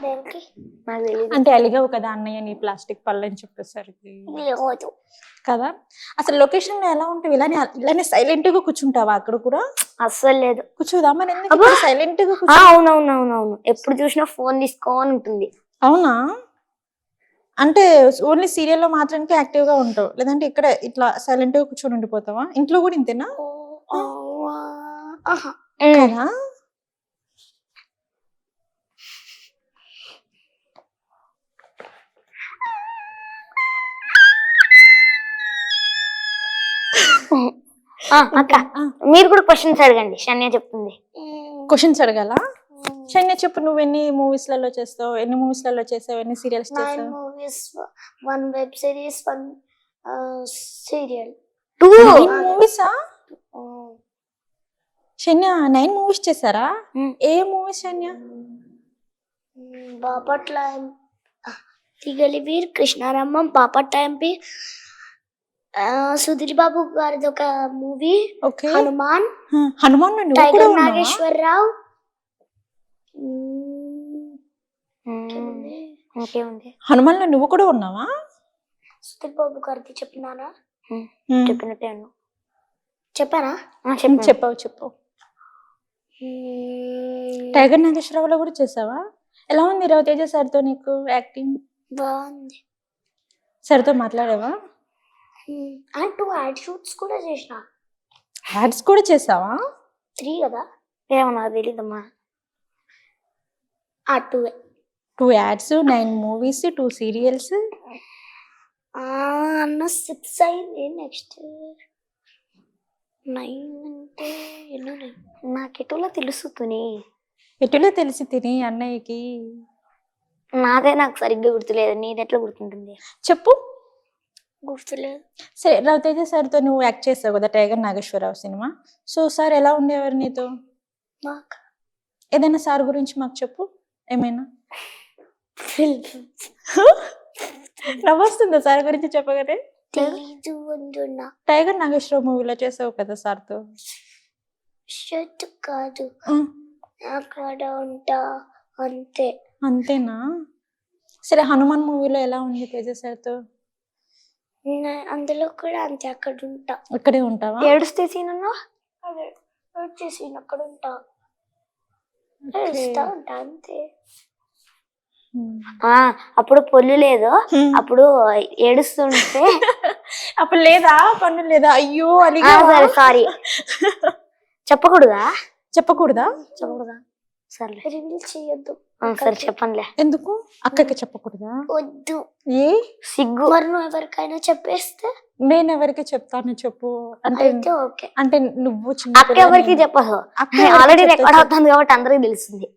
దేనికి నాకు తెలియదు. అంటే అలిగావు కదా అన్నయ్య నీ ప్లాస్టిక్ పళ్ళు అని చెప్పేసరికి లేదు. కదా. అసలు లొకేషన్ లో ఎలా ఉంటావు? ఇలానే సైలెంట్ గా కూర్చుంటావా అక్కడ కూడా? అస్సలు లేదు. కూర్చోదా మరి? ఎందుకు సైలెంట్ గా కూర్చో? అవునవునవునవును, ఎప్పుడు చూసినా ఫోన్ తీసుకొని ఉంటుంది. అవునా? అంటే ఓన్లీ సీరియల్లో మాత్రానికి యాక్టివ్ గా ఉంటావు, లేదంటే ఇక్కడ ఇట్లా సైలెంట్ గా కూర్చొని ఉండిపోతావా? ఇంట్లో కూడా ఇంతేనా? కదా. అక్క మీరు కూడా క్వశ్చన్స్ అడగండి, శన్య చెప్తుంది. క్వశ్చన్స్ అడగాల? శన్య చెప్పు, నువ్వు ఎన్ని మూవీస్ లలో చేస్తావు? ఎన్ని మూవీస్ లలో చేసావు? ఎన్ని సీరియల్స్ 9 చేసావు? movies, 1 web series, 1 serial. 9 మూవీసా? శన్య 9 movies చేశారా? ఏ మూవీస్ శన్య? బాపట్ల తిగలివీర్, కృష్ణారామం, బాపట్ల ఎంపీ, సుధీర్ బాబు గారిది ఒక మూవీ, ఓకే. హనుమాన్, హనుమాన్ నువ్వు కూడా టైగర్ ఉన్నావా? నాగేశ్వరరావు, ఇంకేముంది? హనుమాన్ లో నువ్వు కూడా ఉన్నావా? సుధీర్ బాబు గారిది చెప్పినారా? చెప్పినట్టే అన్నా. చెప్పానా? చెప్పు. టైగర్ నాగేశ్వరరావులో కూడా చేసావా? ఎలా ఉంది రవితేజ సార్తో నీకు యాక్టింగ్? బాగుంది. సార్తో మాట్లాడావా? 2 యాడ్ షూట్స్ కూడా చేసిన. యాడ్స్ కూడా చేసావా? 3 కదా? ఏమో నాకు తెలీదమ్మా. 2 యాడ్స్, 9 మూవీస్, 2 సీరియల్స్. అన్న 6 అయింది. నెక్స్ట్ 9 అంటే ఎన్నో? నాకు ఎటులో తెలుసుతుని. ఎటులో తెలిసి తిని అన్నయ్యకి? నాదే నాకు సరిగ్గా గుర్తులేదు, నీది ఎట్లా గుర్తుంటుంది చెప్పు. గుర్తులేదు. సరే, రవితేజ సార్తో నువ్వు యాక్ట్ చేసావు కదా tiger Nageswararao cinema. So sir ఎలా ఉండేవారు నీతో? మాకు ఏదైనా సార్ గురించి మాకు చెప్పు. ఏమైనా నవ్వొస్తుందా సార్ గురించి చెప్పగానే? తెలీదు అంటున్నా. టైగర్ నాగేశ్వరరావు మూవీలో చేసావు కదా సార్తో. షర్ట్ కాదు, అక్కడ ఉంటా అంతే. అంతేనా? సరే, హనుమాన్ మూవీలో ఎలా ఉంది తేజ సార్తో? అందులో కూడా అంతే, అక్కడ ఉంటా. ఇక్కడే ఉంటావా? ఏడుస్తే సీన్ అన్నా అదే వచ్చేసి అక్కడ ఉంటా, ఏడుస్తా ఉంటా అంతే. అప్పుడు పొల్లు లేదు, అప్పుడు ఏడుస్తుంటే అప్పుడు లేదా పన్ను లేదా? అయ్యో అని. సరే సారీ. చెప్పకూడదా? చెప్పకూడదా? సర్లే, రివీల్ చేయొద్దు. సరే చెప్పనులే. ఎందుకు? అక్కకి చెప్పకూడదా? వద్దు, ఏ సిగ్గు. మరి నువ్వు ఎవరికైనా చెప్పేస్తే? నేను ఎవరికి చెప్తాను చెప్పు. అంటే అయితే ఓకే. అంటే నువ్వు చిన్న అక్క ఎవరికి చెప్పదు, ఆల్రెడీ రికార్డ్ అవుతుంది కాబట్టి అందరికి తెలుస్తుంది.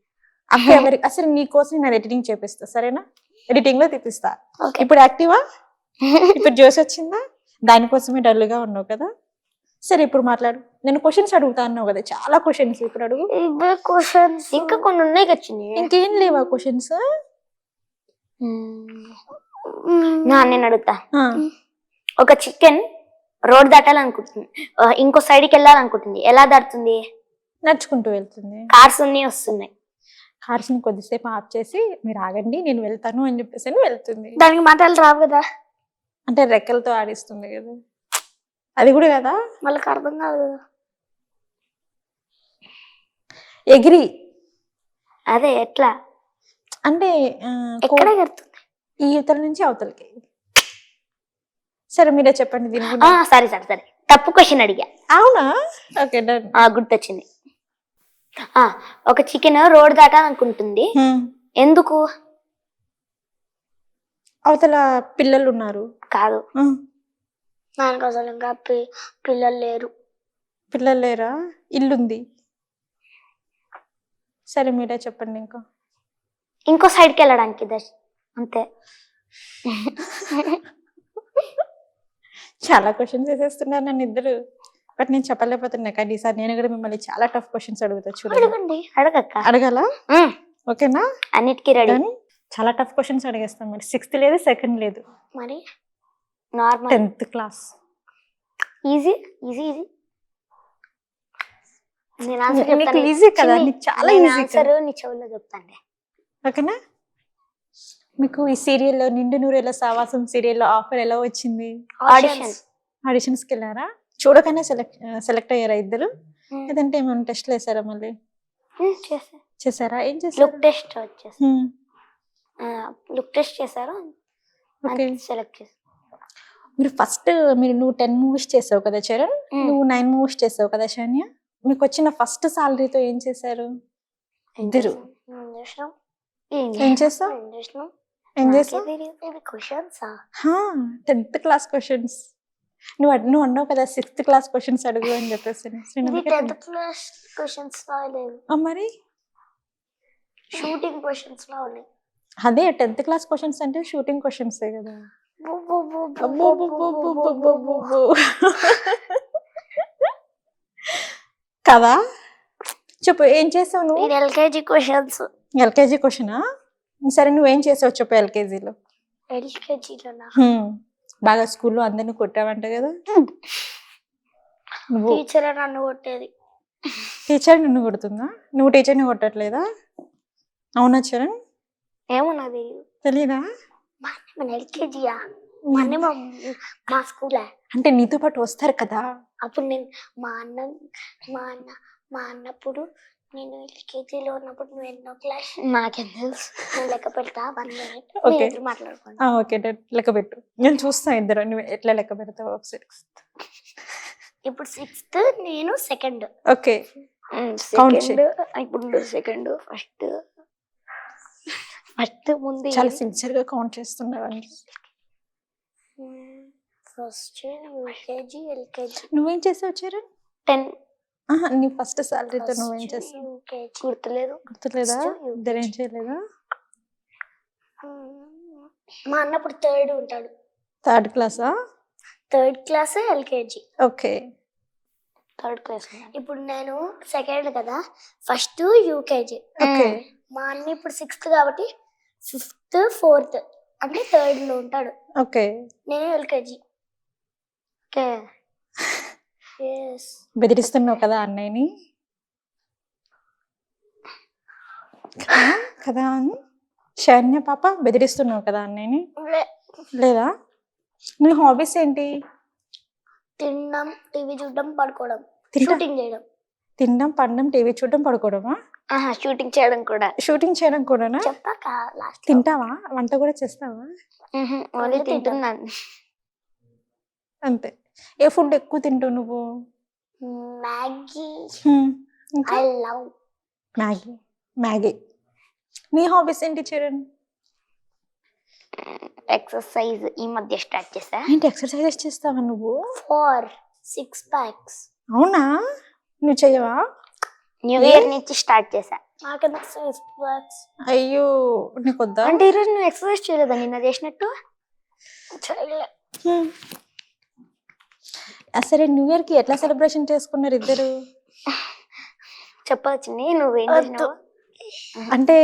అక్క ఎవరికి? అసలు నీ కోసం నేను ఎడిటింగ్ చేపిస్తా, సరేనా? ఎడిటింగ్ లో తీపిస్తా. ఓకే. ఇప్పుడు యాక్టివా? ఇప్పుడు జోష్ వచ్చిందా? దానికోసమే డల్ గా ఉన్నావు కదా. సరే, ఇప్పుడు మాట్లాడు. నేను క్వశ్చన్స్ అడుగుతా అన్నావు కదా, చాలా క్వశ్చన్స్. ఇప్పుడు అడుగు. క్వశ్చన్స్ ఇంకా కొన్ని ఉన్నాయి వచ్చింది. ఇంకేం లేవా క్వశ్చన్స్? నేను అడుగుతా. ఒక చికెన్ రోడ్ దాటాలనుకుంటుంది, ఇంకో సైడ్కి వెళ్ళాలనుకుంటుంది, ఎలా దాటుతుంది? నడుచుకుంటూ వెళ్తుంది. కార్స్ అన్ని వస్తున్నాయి, కార్స్ ని కొద్దిసేపు ఆఫ్ చేసి మీరు ఆగండి నేను వెళ్తాను అని చెప్పేసి వెళ్తుంది. దానికి మాటలు రావు కదా? అంటే రెక్కలతో ఆడిస్తుంది కదా, అది కూడా కదా. వాళ్ళకి అర్థం కాదు కదా. ఎగిరి అదే ఎట్లా అంటే ఎక్కడ ఎగురుతుంది? ఈ యువతల నుంచి అవతలకి. సరే, మీరే చెప్పండి దీని సరే తప్పు క్వశ్చన్ అడిగా. అవునా? Okay, done. గుర్తొచ్చింది. ఒక చికెన్ రోడ్ దాటాలనుకుంటుంది. ఎందుకు? అవతల పిల్లలు ఉన్నారు. కాదు, నాకు అసలు ఇంకా పిల్లలు లేరు. పిల్లలు లేరా? ఇల్లుంది. సరే మీరే చెప్పండి. ఇంకో సైడ్కి వెళ్ళడానికి అంతే. చాలా క్వశ్చన్స్ వేసేస్తున్నారు నన్ను ఇద్దరు, బట్ నేను చెప్పలేకపోతున్నా. కానీ ఈసారి నేను కూడా మిమ్మల్ని చాలా టఫ్ క్వశ్చన్స్ అడుగుతా. చూడండి, అడగండి. అడగక్క. అడగాల? ఓకేనా? అన్నిటికీ రెడీ. చాలా టఫ్ క్వశ్చన్స్ అడిగేస్తాం. మరి 6th లేదు, 2nd లేదు, మరి normal 10th class. Easy easy easy. నేను ఆన్సర్ నీకు ఈజీ కదా? నీకు చాలా ఈజీ. ఆన్సర్ నీ చెవుల్లో చెప్తాను. ఓకేనా? మీకు ఈ సీరియల్లో నిండు నూరేళ్ళ సావాసం సీరియల్లో ఆఫర్ ఎలా వచ్చింది? ఆడిషన్స్కి వెళ్ళారా? చూడగానే సెలెక్ట్ అయ్యారా ఇద్దరు? లేదంటే ఏమైనా టెస్ట్లు వేసారా? మళ్ళీ చేశారా? ఏం చేశారు? లుక్ టెస్ట్ వచ్చేసి లుక్ టెస్ట్ చేశారు. సెలెక్ట్ చేశారు. మీరు ఫస్ట్ నువ్వు 10 మూవీస్ చేసావు కదా చరణ్, నువ్వు 9 మూవీస్ చేసావు కదా శాన్య. మీకు వచ్చిన ఫస్ట్ సాలరీతో ఏం చేశారు ఇద్దరు? ఏం చేస్తావు? 10th class questions. నువ్వు అన్నావు కదా 6th క్లాస్ క్వశ్చన్స్ అడుగు అని చెప్పేసి. మరి షూటింగ్ క్వశ్చన్స్ లా ఉన్నాయి. అదే 10th క్లాస్ క్వశ్చన్స్ అంటే షూటింగ్ క్వశ్చన్స్ కదా. కదా, చెప్పు ఏం చేసావు నువ్వు? LKG questions. ఎల్కేజీ క్వశ్చనా? సరే నువ్వేం చేసావు చెప్పు. ఎల్కేజీలో బాగా స్కూల్లో అందరిని కొట్టావంట కదా. నువ్వు టీచర్ నన్ను కొట్టేది. టీచర్ నిన్ను కొడుతుందా? నువ్వు టీచర్ని కొట్టట్లేదా? అవునా చరణ్? ఏమో నాకు తెలియదు. తెలీదా? మన ఎల్కేజీయా? మా స్కూల్ అంటే నీతో పాటు వస్తారు కదా. అప్పుడు నేను మా అన్నప్పుడు నేను ఎల్కేజీలో ఉన్నప్పుడు నువ్వు ఎన్నో క్లాస్? నాకేం తెలుసు. నేను లెక్క పెడతా 1 minute. ఓకే మాట్లాడుకోండి. ఓకే, లెక్క పెట్టు. నేను చూస్తా ఇద్దరు నువ్వు ఎట్లా లెక్క పెడతావు ఒకసారి. ఇప్పుడు 6th, నేను 2nd. ఓకే, ఇప్పుడు సెకండ్ ఫస్ట్ ముందు చాలా సిన్సియర్ గా కౌంట్ చేస్తున్నావు. First UKG, LKG. నువ్వేం చేసావు చరణ్? 10. నీ ఫస్ట్ సాలరీతో నువ్వేం చేస్తావు? గుర్తులేదా? ఇద్దరు ఏం చేయలేదా? మా అన్నప్పుడు 3rd ఉంటాడు. 3rd క్లాసా? 3rd class LKG. Okay, 3rd class. ఇప్పుడు నేను 2nd కదా, ఫస్ట్ యూకేజీ. ఓకే. మా అన్న ఇప్పుడు 6th కాబట్టి 5th, 4th అంటే 3rd లో ఉంటాడు. ఓకే, నేను ఎల్కేజీ. ఓకే. బెదిరిస్తున్నావు కదా అన్నయ్యని కదా? శరణ్య పాప బెదిరిస్తున్నావు కదా అన్నయ్యని? లేదా? నీ హాబీస్ ఏంటి? తినడం, టీవీ చూడడం, పడుకోవడం, షూటింగ్ చేయడం. తినడం, పడడం, టీవీ చూడడం, పడుకోవడమా? షూటింగ్ చేయడం కూడా. షూటింగ్ చేయడం కూడానా? చెప్పాక లాస్ట్. తింటావా? వంట కూడా చేస్తావా? ఓన్లీ తింటున్నాను అంతే. ఏ ఫుడ్ ఎక్కువ తింటావు నువ్వు? మ్యాగీ. ఇంకా ఐ లవ్ మ్యాగీ. నీ హాబీస్ ఏంటి చరణ్? ఎక్సర్సైజ్ ఈ మధ్య స్టార్ట్ చేసా. ఏంటి ఎక్సర్సైజెస్ చేస్తావా నువ్వు? 4 6 packs. అవునా? నువ్వు చెయ్యవా? న్యూ ఇయర్ నుంచి స్టార్ట్ చేసా. నాకన్నా 6 packs. అయ్యో, నీకు వద్దా? అంటే ఈరోజు నువ్వు ఎక్సర్సైజ్ చేయలేదా నిన్న చేసినట్టు? సరే, న్యూ ఇయర్ కి ఎట్లా సెలబ్రేషన్ చేసుకున్నారు ఇద్దరు? చెప్పవచ్చు. నువ్వేం చేసినావు? అంటే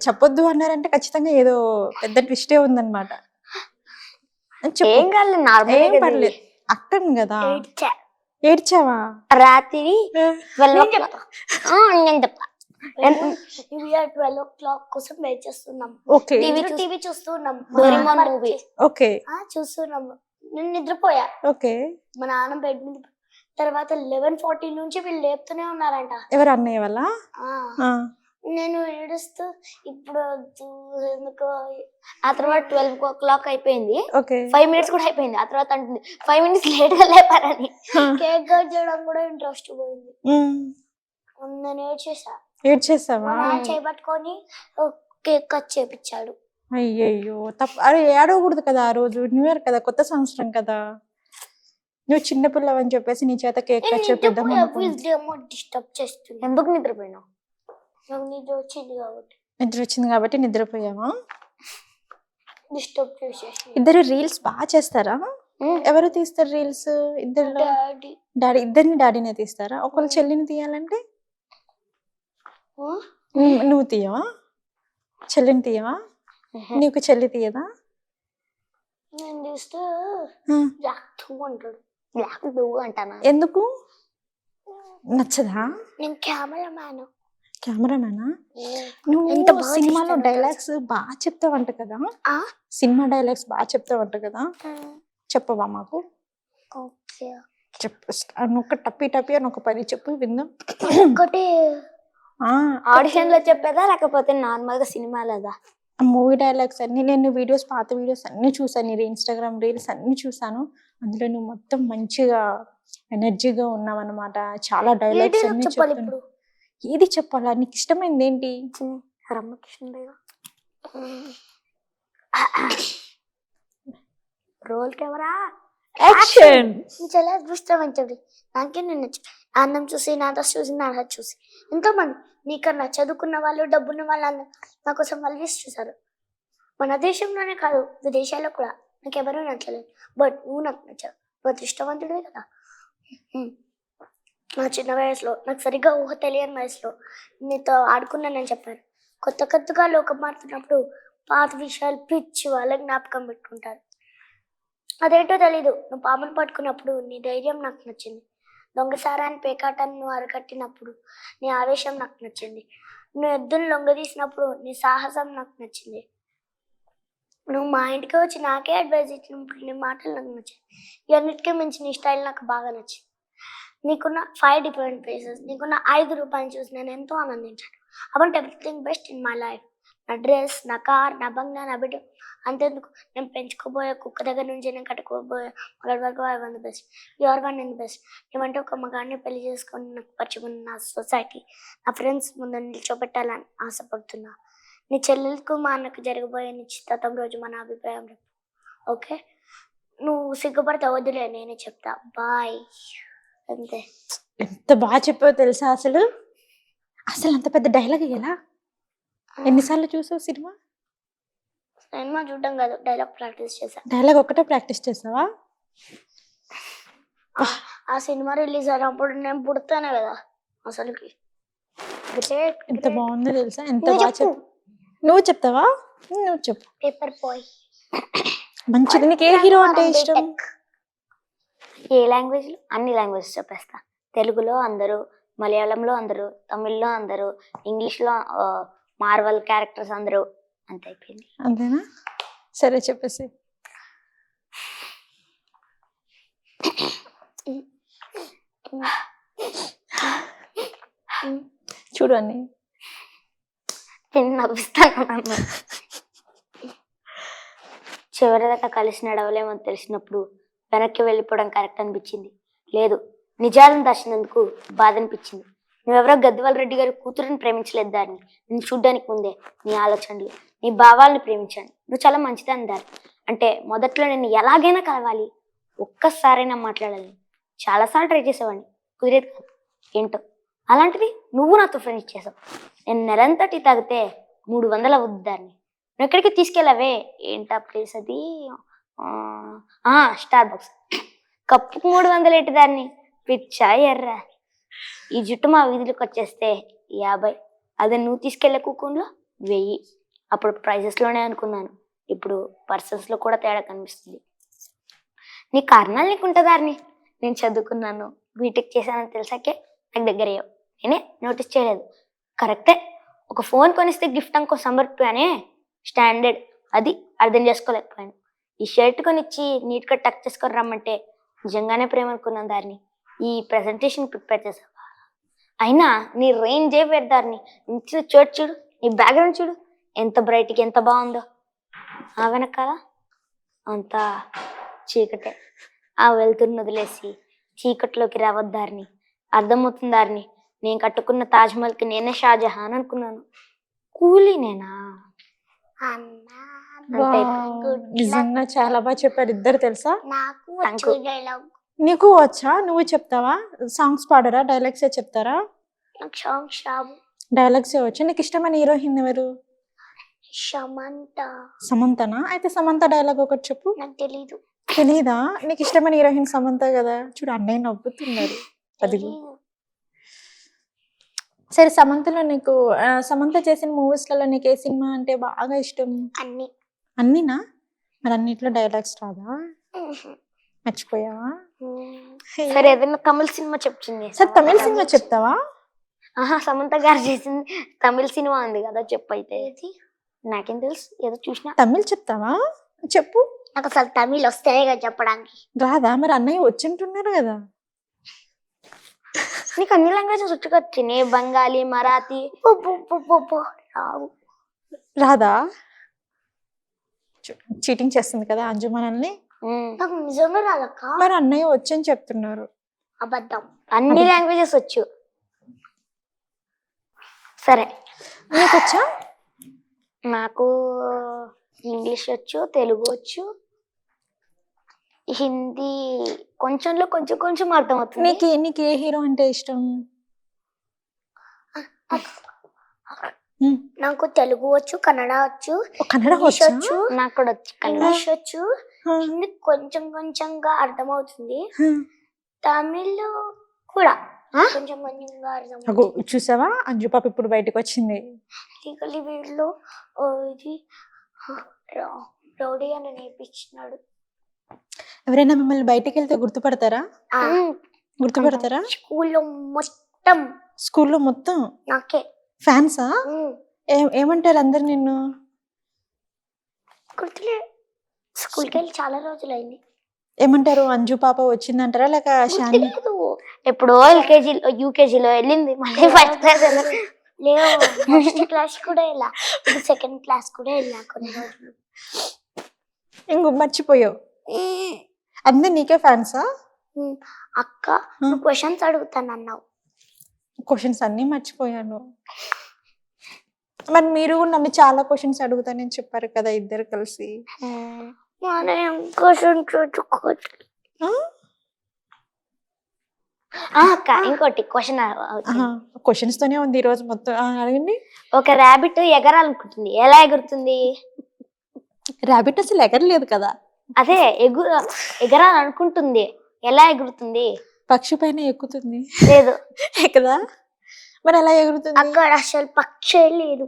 చెప్పొద్దు అన్నారంటే ఖచ్చితంగా ఏదో పెద్ద ట్విస్టే ఉందన్నమాట. ఏం కాదు, నార్మల్. పర్లేదు, అక్కను కదా. ఏడ్చావా? రాత్రి 12 o'clock కోసం వెయిట్ చేస్తున్నాం. ఓకే, టీవీ చూస్తున్నాం. మూవీ. ఓకే, చూస్తున్నాం. నేను నిద్రపోయా. ఓకే. మా నాన్న బెడ్ మీద. తర్వాత 11:40 నుంచి వీళ్ళు లేపుతూనే ఉన్నారంట. ఎవరు? అన్నయ్య వల్ల? నేను ఏడుస్తూ ఇప్పుడు ఎందుకు. ఆ తర్వాత 12 o'clock అయిపోయింది. 5 minutes కూడా అయిపోయింది. ఆ తర్వాత అంటుంది 5 minutes లేట్ గా లేపారని. కేక్ కట్ చేయడం కూడా ఇంట్రెస్ట్ పోయింది. నేను ఏడ్చేసా. ఏడ్ చేసావా? మా నాన్న చేయబట్టుకొని కేక్ కట్ చేపించాడు. అయ్యయ్యో అరే ఏడవకూడదు కదా ఆ రోజు, న్యూ ఇయర్ కదా, కొత్త సంవత్సరం కదా. నువ్వు చిన్నపిల్లవని చెప్పేసి నీ చేత కేక్ కట్ చేపిద్దాం డిస్టర్బ్ చేస్తుంది. ఎందుకు నిద్రపోయినావు? నాకు నిద్ర వచ్చింది కాబట్టి. నిద్ర వచ్చింది కాబట్టి నిద్రపోయావా? డిస్టర్బ్ చేసేసి. ఇద్దరు రీల్స్ బాగా చేస్తారా? ఎవరు తీస్తారు రీల్స్? ఇద్దరు డాడీ. డాడీ, ఇద్దరిని డాడీనే తీస్తారా? ఒకళ్ళు చెల్లిని తీయాలంటే నువ్వు తీయవా? చెల్లిని తీయవా? నీకు చెల్లి తీయదా? నేను తీస్తే అంటాడు. బ్లాక్ నువ్వు అంటానా? ఎందుకు నచ్చదా? నేను కెమెరామ్యాన్. కెమెరామేనా? ఎంత నువ్వు బాగా సినిమాలో తీస్తావు డైలాగ్స్ బాగా చెప్తావంట కదా. సినిమా డైలాగ్స్ బాగా చెప్తావంట కదా, చెప్పవా మాకు? ఓకే. చెప్పు. ఒక టప్పి టప్పి అని ఒక 10 చెప్పు విందాం. ఒకటి ఆడిషన్ లో చెప్పేదా లేకపోతే నార్మల్ గా సినిమాలదా? మూవీ డైలాగ్స్ అన్ని నేను వీడియోస్, పాత వీడియోస్ అన్ని చూసాను, నీ ఇన్స్టాగ్రామ్ రీల్స్ అన్ని చూసాను. అందులో నువ్వు మొత్తం మంచిగా ఎనర్జీగా ఉన్నావు అనమాట. చాలా డైలాగ్స్ అన్ని చెప్పాలి చెప్తున్నావు. ఇప్పుడు. ఏది చెప్పాలా? నీకు ఇష్టమైంది ఏంటి? రమ్మకృష్ణ రోల్ కెమెరా యాక్షన్. చాలా అదృష్టవంతుడి. నాకే నేను అందం చూసి, నా డ్రెస్ చూసి, నా డ్రెస్ చూసి ఎంతో మంది నీకన్నా చదువుకున్న వాళ్ళు, డబ్బున్న వాళ్ళు నా కోసం వాళ్ళు చూసారు. మన దేశంలోనే కాదు, విదేశాల్లో కూడా నాకు ఎవరూ నచ్చలేదు. బట్ నువ్వు నాకు నచ్చావు. నువ్వు అదృష్టవంతుడే కదా. నా చిన్న వయసులో, నాకు సరిగ్గా ఊహ తెలియని వయసులో నీతో ఆడుకున్నానని చెప్పాను. కొత్తగా లోకం మారుతున్నప్పుడు పాత విషయాలు పిచ్చి వాళ్ళకి జ్ఞాపకం పెట్టుకుంటారు. అదేంటో తెలీదు. నువ్వు పామును పట్టుకున్నప్పుడు నీ ధైర్యం నాకు నచ్చింది. దొంగసారాన్ని పేకాటాన్ని నువ్వు అరకట్టినప్పుడు నీ ఆవేశం నాకు నచ్చింది. నువ్వు ఎద్దును లొంగదీసినప్పుడు నీ సాహసం నాకు నచ్చింది. నువ్వు మా ఇంటికి వచ్చి నాకే అడ్వైజ్ ఇచ్చినప్పుడు నీ మాటలు నాకు నచ్చింది. ఇవన్నిటికీ మించి నీ స్టైల్ నాకు బాగా నచ్చింది. నీకున్న 5 డిఫరెంట్ ఫేసెస్, నీకున్న 5 రూపాయలు చూసి నేను ఎంతో ఆనందించాను. I want everything best in my life. నా డ్రెస్, నా కార్, నా బంగ్లా, నా బిడ్డ, అంతేందుకు నేను పెంచుకోబోయే కుక్క దగ్గర నుంచి నేను కట్టుకోబోయే మగడి వరకు I want the best. Your one in the best. ఏమంటే ఒక మగాడిని పెళ్లి చేసుకొని నాకు పరిచయం నా సొసైటీ, నా ఫ్రెండ్స్ ముందు నిల్చోబెట్టాలని ఆశపడుతున్నా. నీ చెల్లెలకు మా అన్నకు జరగబోయే నిశ్చితార్థం రోజు మన అభిప్రాయం రేపు. ఓకే, నువ్వు సిగ్గుపడితే వద్దులే, నేనే చెప్తా. బాయ్. అంతే. ఎంత బాగా చెప్పావు తెలుసా? అసలు అంత పెద్ద డైలాగ్ ఎలా? ఎన్నిసార్లు చూసావు సినిమా? సినిమా చూడడం కాదు, డైలాగ్ ప్రాక్టీస్ చేశా. డైలాగ్ ఒక్కటే ప్రాక్టీస్ చేసావా? ఆ సినిమా రిలీజ్ అయినప్పుడు నేను పుడతానే కదా అసలుకి. ఎంత బాగుందో తెలుసా? ఎంత బాగా చెప్పు. నువ్వు చెప్తావా? నువ్వు చెప్పు. Paper boy. మంచిది. నీకు ఏ హీరో అంటే ఇష్టం? ఏ లాంగ్వేజ్? అన్ని లాంగ్వేజెస్ చెప్పేస్తా. తెలుగులో అందరూ, మలయాళంలో అందరూ, తమిళ్లో అందరూ, ఇంగ్లీష్లో మార్వల్ క్యారెక్టర్స్ అందరూ. అంత అయిపోయింది. అంతేనా? సరే చెప్పేసి. చూడండి నవ్విస్తాను. చివరిదాకా కలిసి నడవలేమో తెలిసినప్పుడు వెనక్కి వెళ్ళిపోవడం కరెక్ట్ అనిపించింది. లేదు, నిజాలను దాచినందుకు బాధ అనిపించింది. నువ్వెవరో గద్వాల్ రెడ్డి గారి కూతురుని ప్రేమించలేదు దాన్ని. నేను చూడ్డానికి ముందే నీ ఆలోచనలు, నీ భావాలను ప్రేమించాను. నువ్వు చాలా మంచిదని దారి. అంటే మొదట్లో నేను ఎలాగైనా కలవాలి, ఒక్కసారైనా మాట్లాడాలి. చాలాసార్లు ట్రై చేసేవాడిని, కుదిరేది కాదు. ఏంటో అలాంటిది నువ్వు నాతో ఫ్రెండ్స్ చేసావు. నేను నెలంతటి తాగితే 300 అవుద్ది దాన్ని. నువ్వు ఎక్కడికి తీసుకెళ్ళావే? ఏంటా ప్లేస్ అది? Star box. కప్పుకు 300 ఏంటి దాన్ని? పిచ్చా ఎర్రా. ఈ జుట్టు మా వీధిలోకి వచ్చేస్తే 50. అదే నువ్వు తీసుకెళ్లే కూకుంలో 1000. అప్పుడు ప్రైజెస్లోనే అనుకున్నాను, ఇప్పుడు పర్సన్స్లో కూడా తేడా కనిపిస్తుంది. నీ కారణాలు నీకుంటుందాన్ని. నేను చదువుకున్నాను, బీటెక్ చేశానని తెలిసాకే నాకు దగ్గర అయ్యావు. నేనే నోటీస్ చేయలేదు. కరెక్టే, ఒక ఫోన్ కొనిస్తే గిఫ్ట్ అనుకో సమర్పానే స్టాండర్డ్. అది అర్థం చేసుకోలేకపోయాను. ఈ షర్ట్ కొనిచ్చి నీట్గా టక్ చేసుకొని రమ్మంటే నిజంగానే ప్రేమ అనుకున్నాను దాన్ని. ఈ ప్రెజెంటేషన్ ప్రిపేర్ చేసావా? అయినా నీ రేంజే పెడదారిని. చోటు చూడు, నీ బ్యాక్గ్రౌండ్ చూడు, ఎంత బ్రైట్గా ఎంత బాగుందో. ఆ వెనకాల అంతా చీకటే. ఆ వెళ్తున్న వదిలేసి చీకట్లోకి రావద్దారిని. అర్థమవుతుందారిని. నేను కట్టుకున్న తాజ్ మహల్ కి నేనే షాజహాన్ అనుకున్నాను. కూలీ నేనా? అన్నా అంతే. నిజంగా చాలా బాగా చెప్పారు ఇద్దరు తెలుసా. నాకు Thank వచ్చు you. డైలాగ్. నీకు వచ్చా? నువ్వు చెప్తావా? సాంగ్స్ పాడరా? డైలాగ్సే చెప్తారా? నాకు సాంగ్స్ రావు. డైలాగ్సే వచ్చా. నీకు ఇష్టమైన హీరోయిన్ ఎవరు? సమంత. సమంతనా? అయితే సమంత డైలాగ్ ఒకటి చెప్పు. నాకు తెలీదు. తెలీదా? నీకు ఇష్టమైన హీరోయిన్ సమంత కదా. చూడు అన్నయ్య నవ్వుతున్నారు. అదిగో. తెలీదు. సరే సమంతలో నీకు సమంత చేసిన మూవీస్లలో నీకు ఏ సినిమా అంటే బాగా ఇష్టం? అన్ని. అన్నీనా? మరి అన్నిట్లో డైలాగ్స్ రాదా? మర్చిపోయావా? సరే ఏదైనా తమిళ సినిమా చెప్తుంది. సరే తమిళ సినిమా చెప్తావా? సమంత గారు చేసింది తమిళ సినిమా ఉంది కదా, చెప్పు అయితే. నాకేం తెలుసు, ఏదో చూసినా. తమిళ్ చెప్తావా? చెప్పు. నాకు అసలు తమిళ్ వస్తేనే కదా చెప్పడానికి. రాదా? మరి అన్నయ్య వచ్చింటున్నారు కదా. నీకు అన్ని లాంగ్వేజెస్ వచ్చు కదా, చిని, బెంగాలీ, మరాఠీ. రావు. రాదా? చీటింగ్ చేస్తుంది కదా అంజు మనల్ని. నాకు నిజంగా రాదక్క. మరి అన్నయ్య వచ్చని చెప్తున్నారు. అబద్ధం. అన్ని లాంగ్వేజెస్ వచ్చు. సరే నీకు వచ్చా? నాకు ఇంగ్లీష్ వచ్చు, తెలుగు వచ్చు, హిందీ కొంచెంలో కొంచెం కొంచెం అర్థమవుతుంది. నీకు ఏ హీరో అంటే ఇష్టం? నాకు తెలుగు వచ్చు, కన్నడ వచ్చు, కన్నడ ఇంగ్లీష్ వచ్చా? వచ్చు, నాకు కూడా వచ్చు కన్నడ. ఇంగ్లీష్ వచ్చు, హిందీ కొంచెం కొంచెంగా అర్థమవుతుంది, తమిళ్ కూడా కొంచెం కొంచెంగా అగో అర్థమవుతుంది. చూసావా అంజు పాప ఇప్పుడు బయటకు వచ్చింది. లీగలీ వీళ్ళు ఇది రౌడీ అని నేర్పించినాడు. ఎవరైనా మిమ్మల్ని బయటికి వెళ్తే గుర్తుపడతారా? గుర్తుపడతారా? స్కూల్లో మొత్తం స్కూల్లో మొత్తం నాకే ఫ్యాన్సా? ఏమంటారు అందరు నిన్ను? గుర్తులే. స్కూల్కి వెళ్ళి చాలా రోజులైంది. ఏమంటారు? అంజు పాప వచ్చిందంటారా లేక శాని? గుర్తులేదు. ఎప్పుడో ఎల్కేజీ యూకేజీలో వెళ్ళింది, మళ్ళీ ఫస్ట్ క్లాస్ లేదు, ఫస్ట్ క్లాస్ కూడా వెళ్ళా, సెకండ్ క్లాస్ కూడా వెళ్ళా కొన్ని రోజులు. ఇంకో మర్చిపోయావు. అందరు నీకే ఫ్యాన్సా? అక్క నువ్వు క్వశ్చన్స్ అడుగుతాను అన్నావు. క్వశ్చన్స్ అన్నీ మర్చిపోయాను. మరి మీరు నన్ను చాలా క్వశ్చన్స్ అడుగుతానని చెప్పారు కదా ఇద్దరు కలిసి. మనం క్వశ్చన్స్ అడుగుకోవచ్చు. అక్క ఇంకోటి క్వశ్చన్. క్వశ్చన్స్ తోనే ఉంది ఈ రోజు మొత్తం. అడగండి. ఒక ర్యాబిట్ ఎగరాలనుకుంటుంది, ఎలా ఎగురుతుంది? ర్యాబిట్ అసలు ఎగరలేదు కదా. అదే ఎగరాలనుకుంటుంది, ఎలా ఎగురుతుంది? పక్షి పైన ఎక్కుతుంది. లేదు కదా. మరి ఎలా ఎగురుతుంది? అక్కడ అసలు పక్షే లేదు.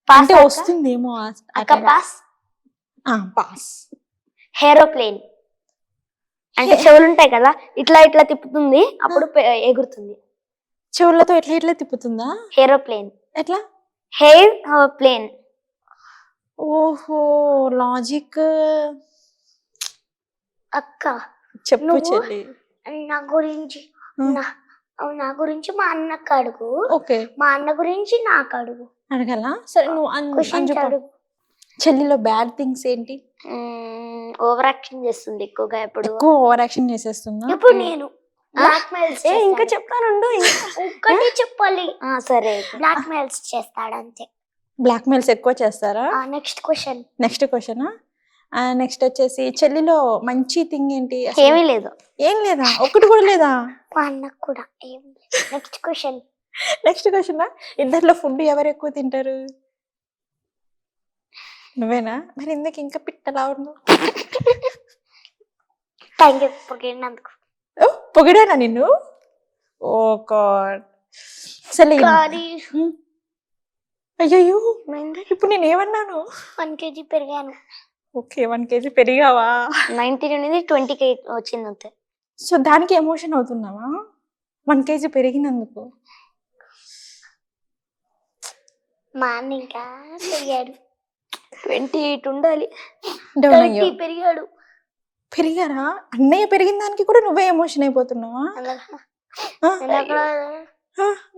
అంటే వస్తుందేమో. అక్క పాస్. పాస్. ఏరోప్లేన్ అంటే చెవులు ఉంటాయి కదా, ఇట్లా ఇట్లా తిప్పుతుంది, అప్పుడు ఎగురుతుంది. చెవులతో ఎట్లా ఎట్లా తిప్పుతుందా? ఏరోప్లేన్. ఎట్లా? Hair plane. ఓహో లాజిక్. అక్క చెప్పు నువ్వు చెల్లి. నా గురించి మా అన్నకు అడుగు, ఓకే. మా అన్న గురించి నాకు అడుగు. అడగల? సరే నువ్వు అంజు అడుగు. చెల్లిలో బ్యాడ్ థింగ్స్ ఏంటి? ఓవర్ యాక్షన్ చేస్తుంది ఎక్కువగా. ఎక్కువ ఓవర్ యాక్షన్ చేసేస్తుందా? ఇప్పుడు నేను బ్లాక్ మెయిల్స్ ఇంకా చెప్తానుండు, ఒక్కటి చెప్పాలి. సరే బ్లాక్ మెయిల్స్ చేస్తాడు అంతే. బ్లాక్ మెయిల్స్ ఎక్కువ చేస్తారా? Next question. Next question. Next వచ్చేసి చెల్లిలో మంచి థింగ్ ఏంటి? ఏమీ లేదు. ఏం లేదా? ఒక్కటి కూడా లేదా? మా అన్నకు కూడా ఏం లేదు. Next question. Next question. ఇద్దరిలో ఫుడ్ ఎవరు ఎక్కువ తింటారు? నువ్వేనా? మరి ఎందుకు ఇంకా పిట్టలా ఉన్నావు? Thank you పొగిడినందుకు. పొగిడానా నిన్ను? ఓ గాడ్. సరే అయ్యో ఇప్పుడు నేను ఏమన్నాను? 1 kg పెరిగాను. Okay 1 kg పెరిగావా? 19 నుండి 20 వచ్చింది అంతే. సో దానికి ఎమోషన్ అవుతున్నావా 1 kg పెరిగినందుకు? మా అన్న ఇంకా పెరిగాడు. 28 ఉండాలి. 30 పెరిగాడు. పెరిగారా? అన్నయ్య పెరిగిన దానికి కూడా నువ్వే ఎమోషన్ అయిపోతున్నావా?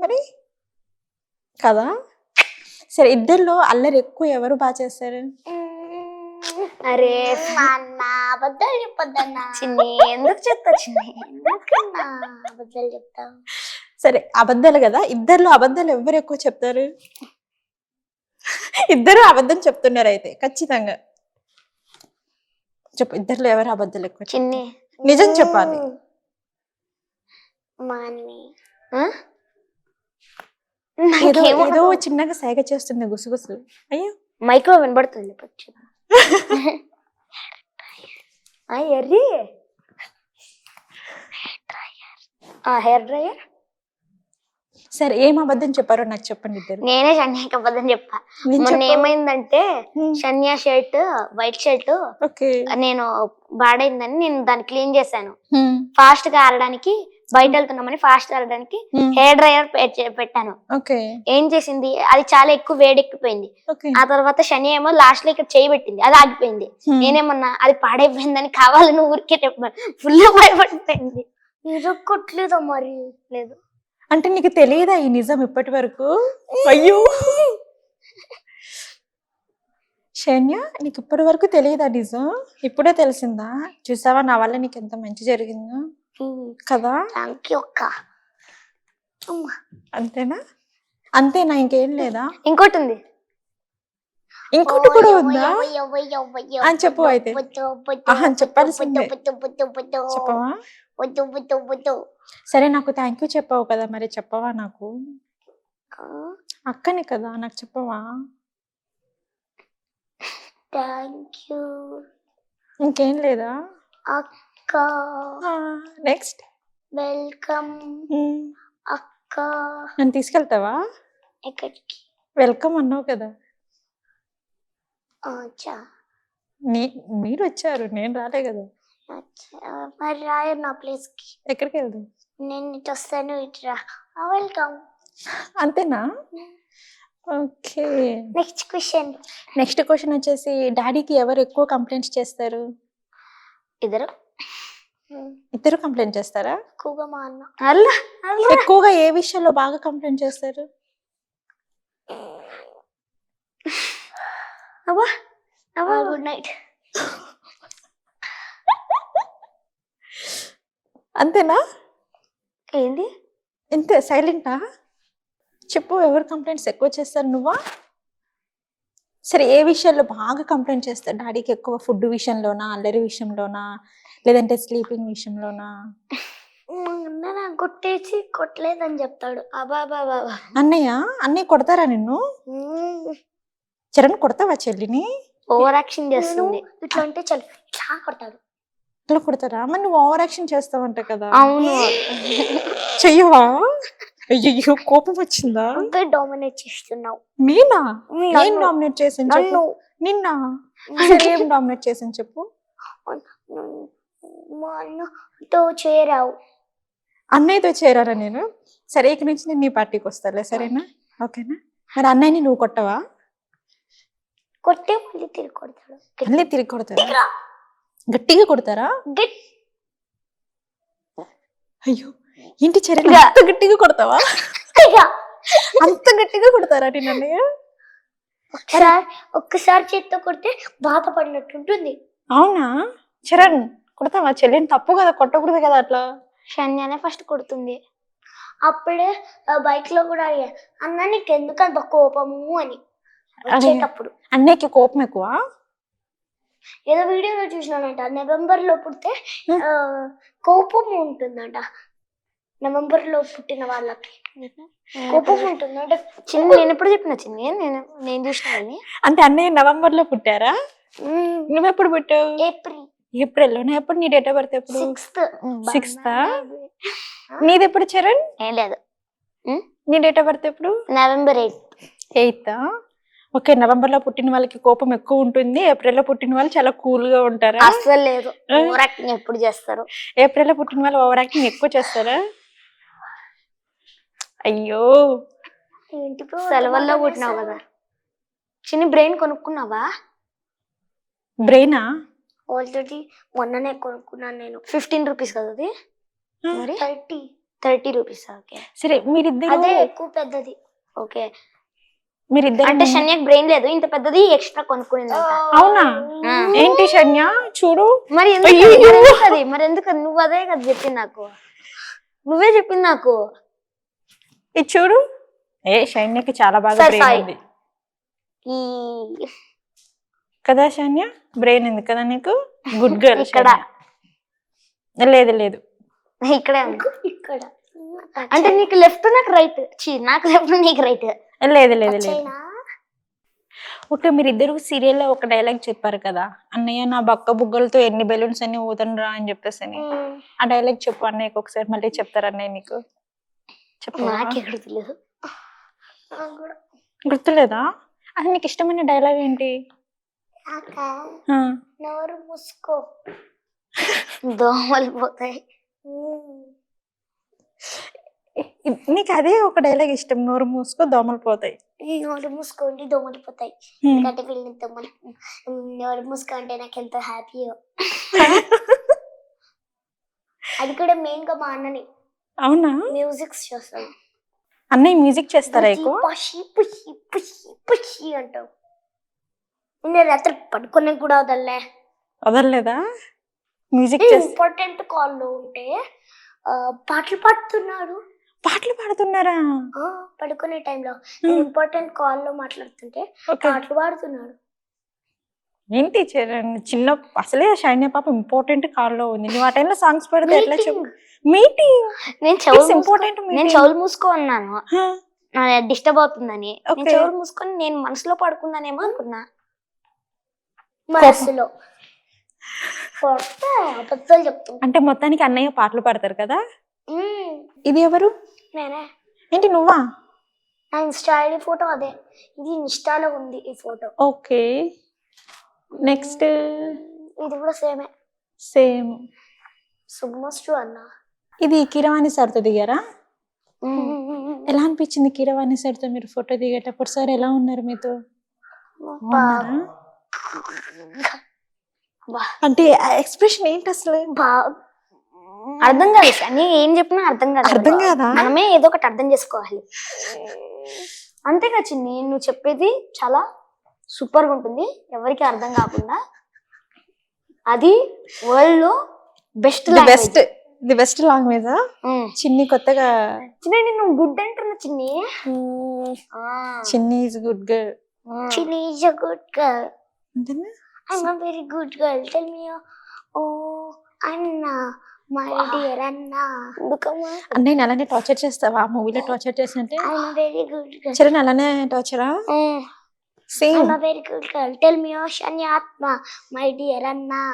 మరి కదా. సరే ఇద్దరిలో అల్లరి ఎక్కువ ఎవరు బాగా చేస్తారు? అరే మా అన్న అబద్ధాలు చెప్పొద్దన్నా. చిన్ని ఎందుకు చెప్తా చిన్ని? అబద్ధాలు చెప్తావు. సరే అబద్ధాలు కదా, ఇద్దరిలో అబద్ధాలు ఎవరు ఎక్కువ చెప్తారు? ఇద్దరు అబద్ధం చెప్తున్నారు అయితే ఖచ్చితంగా చెప్పు, ఇద్దరిలో ఎవరు అబద్ధాలు ఎక్కువ చెప్తారు? చిన్ని నిజం చెప్పాలి. మనీ ఏదో ఏదో చిన్నగా సైగ చేస్తుంది గుసగుసలు. అయ్యో మైక్రో వినబడుతుంది. ఎర్రి హెయిర్ డ్రైయర్. సరే ఏం అబద్ధం చెప్పారో నాకు చెప్పండి ఇద్దరు. నేనే షన్యాకి అబద్ధం చెప్పా. నేను మొన్న చెప్పు. ఏమైందంటే షన్యా షర్ట్, వైట్ షర్ట్ ఓకే నేను బాడైందని నేను దాన్ని క్లీన్ చేశాను. ఫాస్ట్ గా ఆరడానికి బయట వెళ్తున్నామని ఫాస్ట్ ఆరడానికి హెయిర్ డ్రైయర్ పెట్టాను. ఓకే ఏం చేసింది, అది చాలా ఎక్కువ వేడెక్కిపోయింది. ఓకే ఆ తర్వాత శని ఏమో లాస్ట్ లో ఇక్కడ చేయి పెట్టింది, అది ఆగిపోయింది. నేనేమన్నా అది పాడైపోయిందని కావాలని ఊరికే చెప్పాను. ఫుల్ భయపడిపోయింది. ఇరక్కొట్లేదా మరి? లేదు అంటే నీకు తెలియదా ఈ నిజం ఇప్పటి వరకు? అయ్యో శన్య, నీకు ఇప్పటి వరకు తెలియదా నిజం? ఇప్పుడే తెలిసిందా? చూసావా నా వల్ల నీకు ఎంత మంచి జరిగిందో కదా. థ్యాంక్ యూ అక్క. అంతేనా? అంతేనా, ఇంకేం లేదా? ఇంకోటి ఉంది. ఇంకోటి కూడా ఉందా? అని చెప్పు అయితే. ఆహా, చెప్పాల్సిందే. చెప్పవా? సరే నాకు థ్యాంక్ యూ చెప్పావు కదా, మరి చెప్పవా నాకు? అక్కని కదా, నాకు చెప్పవా? థ్యాంక్ యూ ఇంకేం లేదా? అక్క. నెక్స్ట్ వెల్కమ్ అక్క. నన్ను తీసుకెళ్తావా? ఎక్కడికి? వెల్కమ్ అన్నావు కదా. అచ్చా మీరు వచ్చారు, నేను రాలే కదా. మరి రాయరు నా ప్లేస్ కి. ఎక్కడికి వెళ్దాం? నేను ఇటు వస్తాను, ఇటు రా. వెల్కమ్. అంతేనా? Okay. Next question. Next question వచ్చేసి, డాడీకి ఎవరు ఎక్కువ కంప్లైంట్స్ చేస్తారు? ఇద్దరు కంప్లైంట్ చేస్తారా? ఎక్కువగా మా అన్న. ఎక్కువగా ఏ విషయంలో బాగా కంప్లైంట్ చేస్తారు? Good night. అంతేనా? ఏంది ఇంతే, సైలెంటా? చెప్పు, ఎవరు కంప్లైంట్స్ ఎక్కువ చేస్తారు, నువ్వా? సరే ఏ విషయాల్లో బాగా కంప్లైంట్ చేస్తారు డాడీకి ఎక్కువ? ఫుడ్ విషయంలోనా, అల్లరి విషయంలోనా, లేదంటే స్లీపింగ్ విషయంలోనా? అన్న నాకు కొట్టేసి కొట్టలేదని చెప్తాడు. అన్నయ్య కొడతారా నిన్ను? చరణ్ కొడతావా చెల్లిని? ఓవర్ యాక్షన్ చేస్తుంది. ఇట్లా అంటే చలి ఇట్లా కొడతాడు. ఇట్లా కొడతారా? మరి నువ్వు ఓవర్ యాక్షన్ చేస్తావంట కదా. అవును. చెయ్యవా? అయ్యో కోపం వచ్చిందా? డామినేట్ చేస్తున్నావు. నేనా? ఏం డామినేట్ చేసాను చెప్పు. నిన్న సరే ఏం డామినేట్ చేసాను చెప్పు. మా అన్నతో చేరావు. అన్నయ్యతో చేరారా నేను? సరే ఇక నుంచి నేను నీ పార్టీకి వస్తాలే, సరేనా? ఓకేనా? మరి అన్నయ్యని నువ్వు కొట్టవా? కొట్టే మళ్ళీ తిరిగి కొడతాడు. మళ్ళీ తిరిగి కొడతారా? గట్టిగా కొడతారా? అయ్యో ఏంటి చరణ్, అంత గట్టిగా కొడతావా? అంత గట్టిగా కొడతారా నేను అన్నయ్య? ఒక్కసారి చేత్తో కొడితే బాధపడినట్టు ఉంటుంది. అవునా? చరణ్ కొడతావా చెల్లిని? తప్పు కదా, కొట్టకూడదు కదా అట్లా. షన్యానే ఫస్ట్ కొడుతుంది. అప్పుడే బైక్ లో కూడా అడిగా, అన్న నీకు ఎందుకంత కోపము అని. వచ్చేటప్పుడు అన్నయ్యకి కోపం ఎక్కువ. ఏదో వీడియోలో చూసినానంట, నవంబర్ లో పుడితే కోపం ఉంటుందంట. నవంబర్ లో పుట్టిన వాళ్ళకి కోపం ఉంటుందంట. చిన్న నేను ఎప్పుడు చెప్పిన చిన్ని, నేను చూసిన. అంటే అన్నయ్య నవంబర్ లో పుట్టారా? నువ్వెప్పుడు పుట్టావు? ఏప్రిల్ లోనే. ఎప్పుడు నీ డేట్ ఆఫ్ బర్త్ ఎప్పుడు? 6th. నీది ఎప్పుడు చరణ్? ఏం లేదు. నీ డేట్ ఆఫ్ బర్త్ ఎప్పుడు? November 8th. ఓకే, నవంబర్ లో పుట్టిన వాళ్ళకి కోపం ఎక్కువ ఉంటుంది, ఏప్రిల్ లో పుట్టిన వాళ్ళు చాలా కూల్ గా ఉంటారా? అస్సలు లేదు. ఓవర్ యాక్టింగ్ ఎప్పుడు చేస్తారు. ఏప్రిల్ లో పుట్టిన వాళ్ళు ఓవర్ యాక్టింగ్ ఎక్కువ చేస్తారా? అయ్యో సెలవుల్లో పుట్టినావు కదా. చిన్న బ్రెయిన్ కొనుక్కున్నావా? బ్రెయినా? ఆల్రెడీ మొన్ననే కొనుక్కున్నాను నేను. 15 రూపీస్ కదా అది. మరి 30 రూపీస్. ఓకే సరే మీరిద్దరు అదే ఎక్కువ పెద్దది. ఓకే మీరిద్దరు అంటే శన్యకి బ్రెయిన్ లేదు, ఇంత పెద్దది ఎక్స్ట్రా కొనుక్కునింది. అవునా? ఏంటి శన్య చూడు. మరి ఎందుకు నువ్వు అదే కదా చెప్పింది నాకు. నువ్వే చెప్పింది నాకు. ఇది చూడు. శైన్యకి చాలా బాగా సరే, బ్రెయిన్ sorry. ఉంది ఈ కదా శైన్య, బ్రెయిన్ ఉంది కదా నీకు. Good girl. ఇక్కడ. లేదు లేదు, ఇక్కడే ఉంది. ఇక్కడ అంటే నీకు లెఫ్ట్ నాకు రైట్, నాకు లెఫ్ట్ నీకు రైట్. లేదు లేదు లేదు. చైనా ఓకే, మీరు ఇద్దరు సీరియల్లో ఒక డైలాగ్ చెప్పారు కదా, అన్నయ్య నా బక్క బుగ్గలతో ఎన్ని బెలూన్స్ అన్ని ఊతండ్రా అని చెప్పేసి. ఆ డైలాగ్ చెప్పు అన్నయ్యకి ఒకసారి, మళ్ళీ చెప్తారు అన్నయ్య నీకు. చెప్పు. నాకెక్కడ తెలియదు. గుర్తులేదా? అది నీకు ఇష్టమైన డైలాగ్ ఏంటి? ఆ, నోరు మూసుకో. దోమలు పోతాయి. నీకు అదే ఒక డైలాగ్ ఇష్టం, నోరు మూసుకో దోమలు పోతాయి. నోరు మూసుకోండి దోమలు పోతాయి. హ్మ్. ఎందుకంటే వీళ్ళని దోమలు నోరు మూసుకో అంటే నాకు ఎంతో హ్యాపీగా. అది కూడా మెయిన్ గా మా అన్నని అవునా? మ్యూజిక్ చేస్తాను. అన్నయ్య మ్యూజిక్ చేస్తారా ఎక్కువ? పుషి పుషి పుషి పుషి అంటావు. నేను రాత్రి పడుకునే కూడా వదలలే. వదలలేదా మ్యూజిక్ చేస్తా? ఇంపార్టెంట్ కాల్ లో ఉంటే పాటలు పాడుతున్నాడు. పాటలు పాడుతున్నారా? పడుకునే టైంలో ఇంపార్టెంట్ కాల్ లో మాట్లాడుతుంటే ఓకే. పాటలు పాడుతున్నాడు. ఏంటి చిన్న అసలే శైన్య పాప ఇంపార్టెంట్ కాల్ లో ఉంది, నువ్వు ఆ టైంలో సాంగ్స్ పాడితే ఎట్లా చెప్పు? మీటింగ్ నేను చెవులు మూసుకో అన్నాను, డిస్టర్బ్ అవుతుందని. నేను Okay. చెవులు మూసుకొని నేను మనసులో పడుకున్నానేమో అనుకున్నా. మనసులో అబద్ధాలు చెప్తాను. అంటే మొత్తానికి అన్నయ్య పాటలు పాడతారు కదా. ఇది ఎవరు? నేనే. ఏంటి నువ్వా? నా ఇన్స్టా ఐడి ఫోటో అదే. ఇది ఇన్స్టాలో ఉంది ఈ ఫోటో. Okay, next. ఇది కూడా సేమే. సేమ్. సుమస్టు అన్న. ఇది కీరవాణి సార్తో దిగారా? ఎలా అనిపించింది కీరవాణి సార్తో మీరు ఫోటో దిగేటప్పుడు? సార్ ఎలా ఉన్నారు మీతో? బాగున్నారా? అంటే ఎక్స్ప్రెషన్ ఏంటి అసలు? అర్థం కాదు, అని ఏం చెప్పినా అర్థం కాదు. అర్థం కాదా? మనమే ఏదో ఒకటి అర్థం చేసుకోవాలి. అంతేగా చిన్ని, నువ్వు చెప్పేది చాలా సూపర్ గా ఉంటుంది, ఎవరికి అర్థం కాకుండా. అది వరల్డ్ లో best best the best language. చిన్ని కొత్తగా చిన్ని నువ్వు గుడ్ అంటున్నా చిన్ని. చిన్ని is good girl. Chini is a good girl. అంతేనా? I'm a very good girl. Tell me, oh, Anna, my dear Anna. అన్నయ్య అలానే టార్చర్ చేస్తావా? మూవీలో టార్చర్ చేసినట్టే. I'm a very good girl. Charan అలానే టార్చరా? Same. I'm a very good girl. Tell me, oh, Shanyatma, my dear Anna.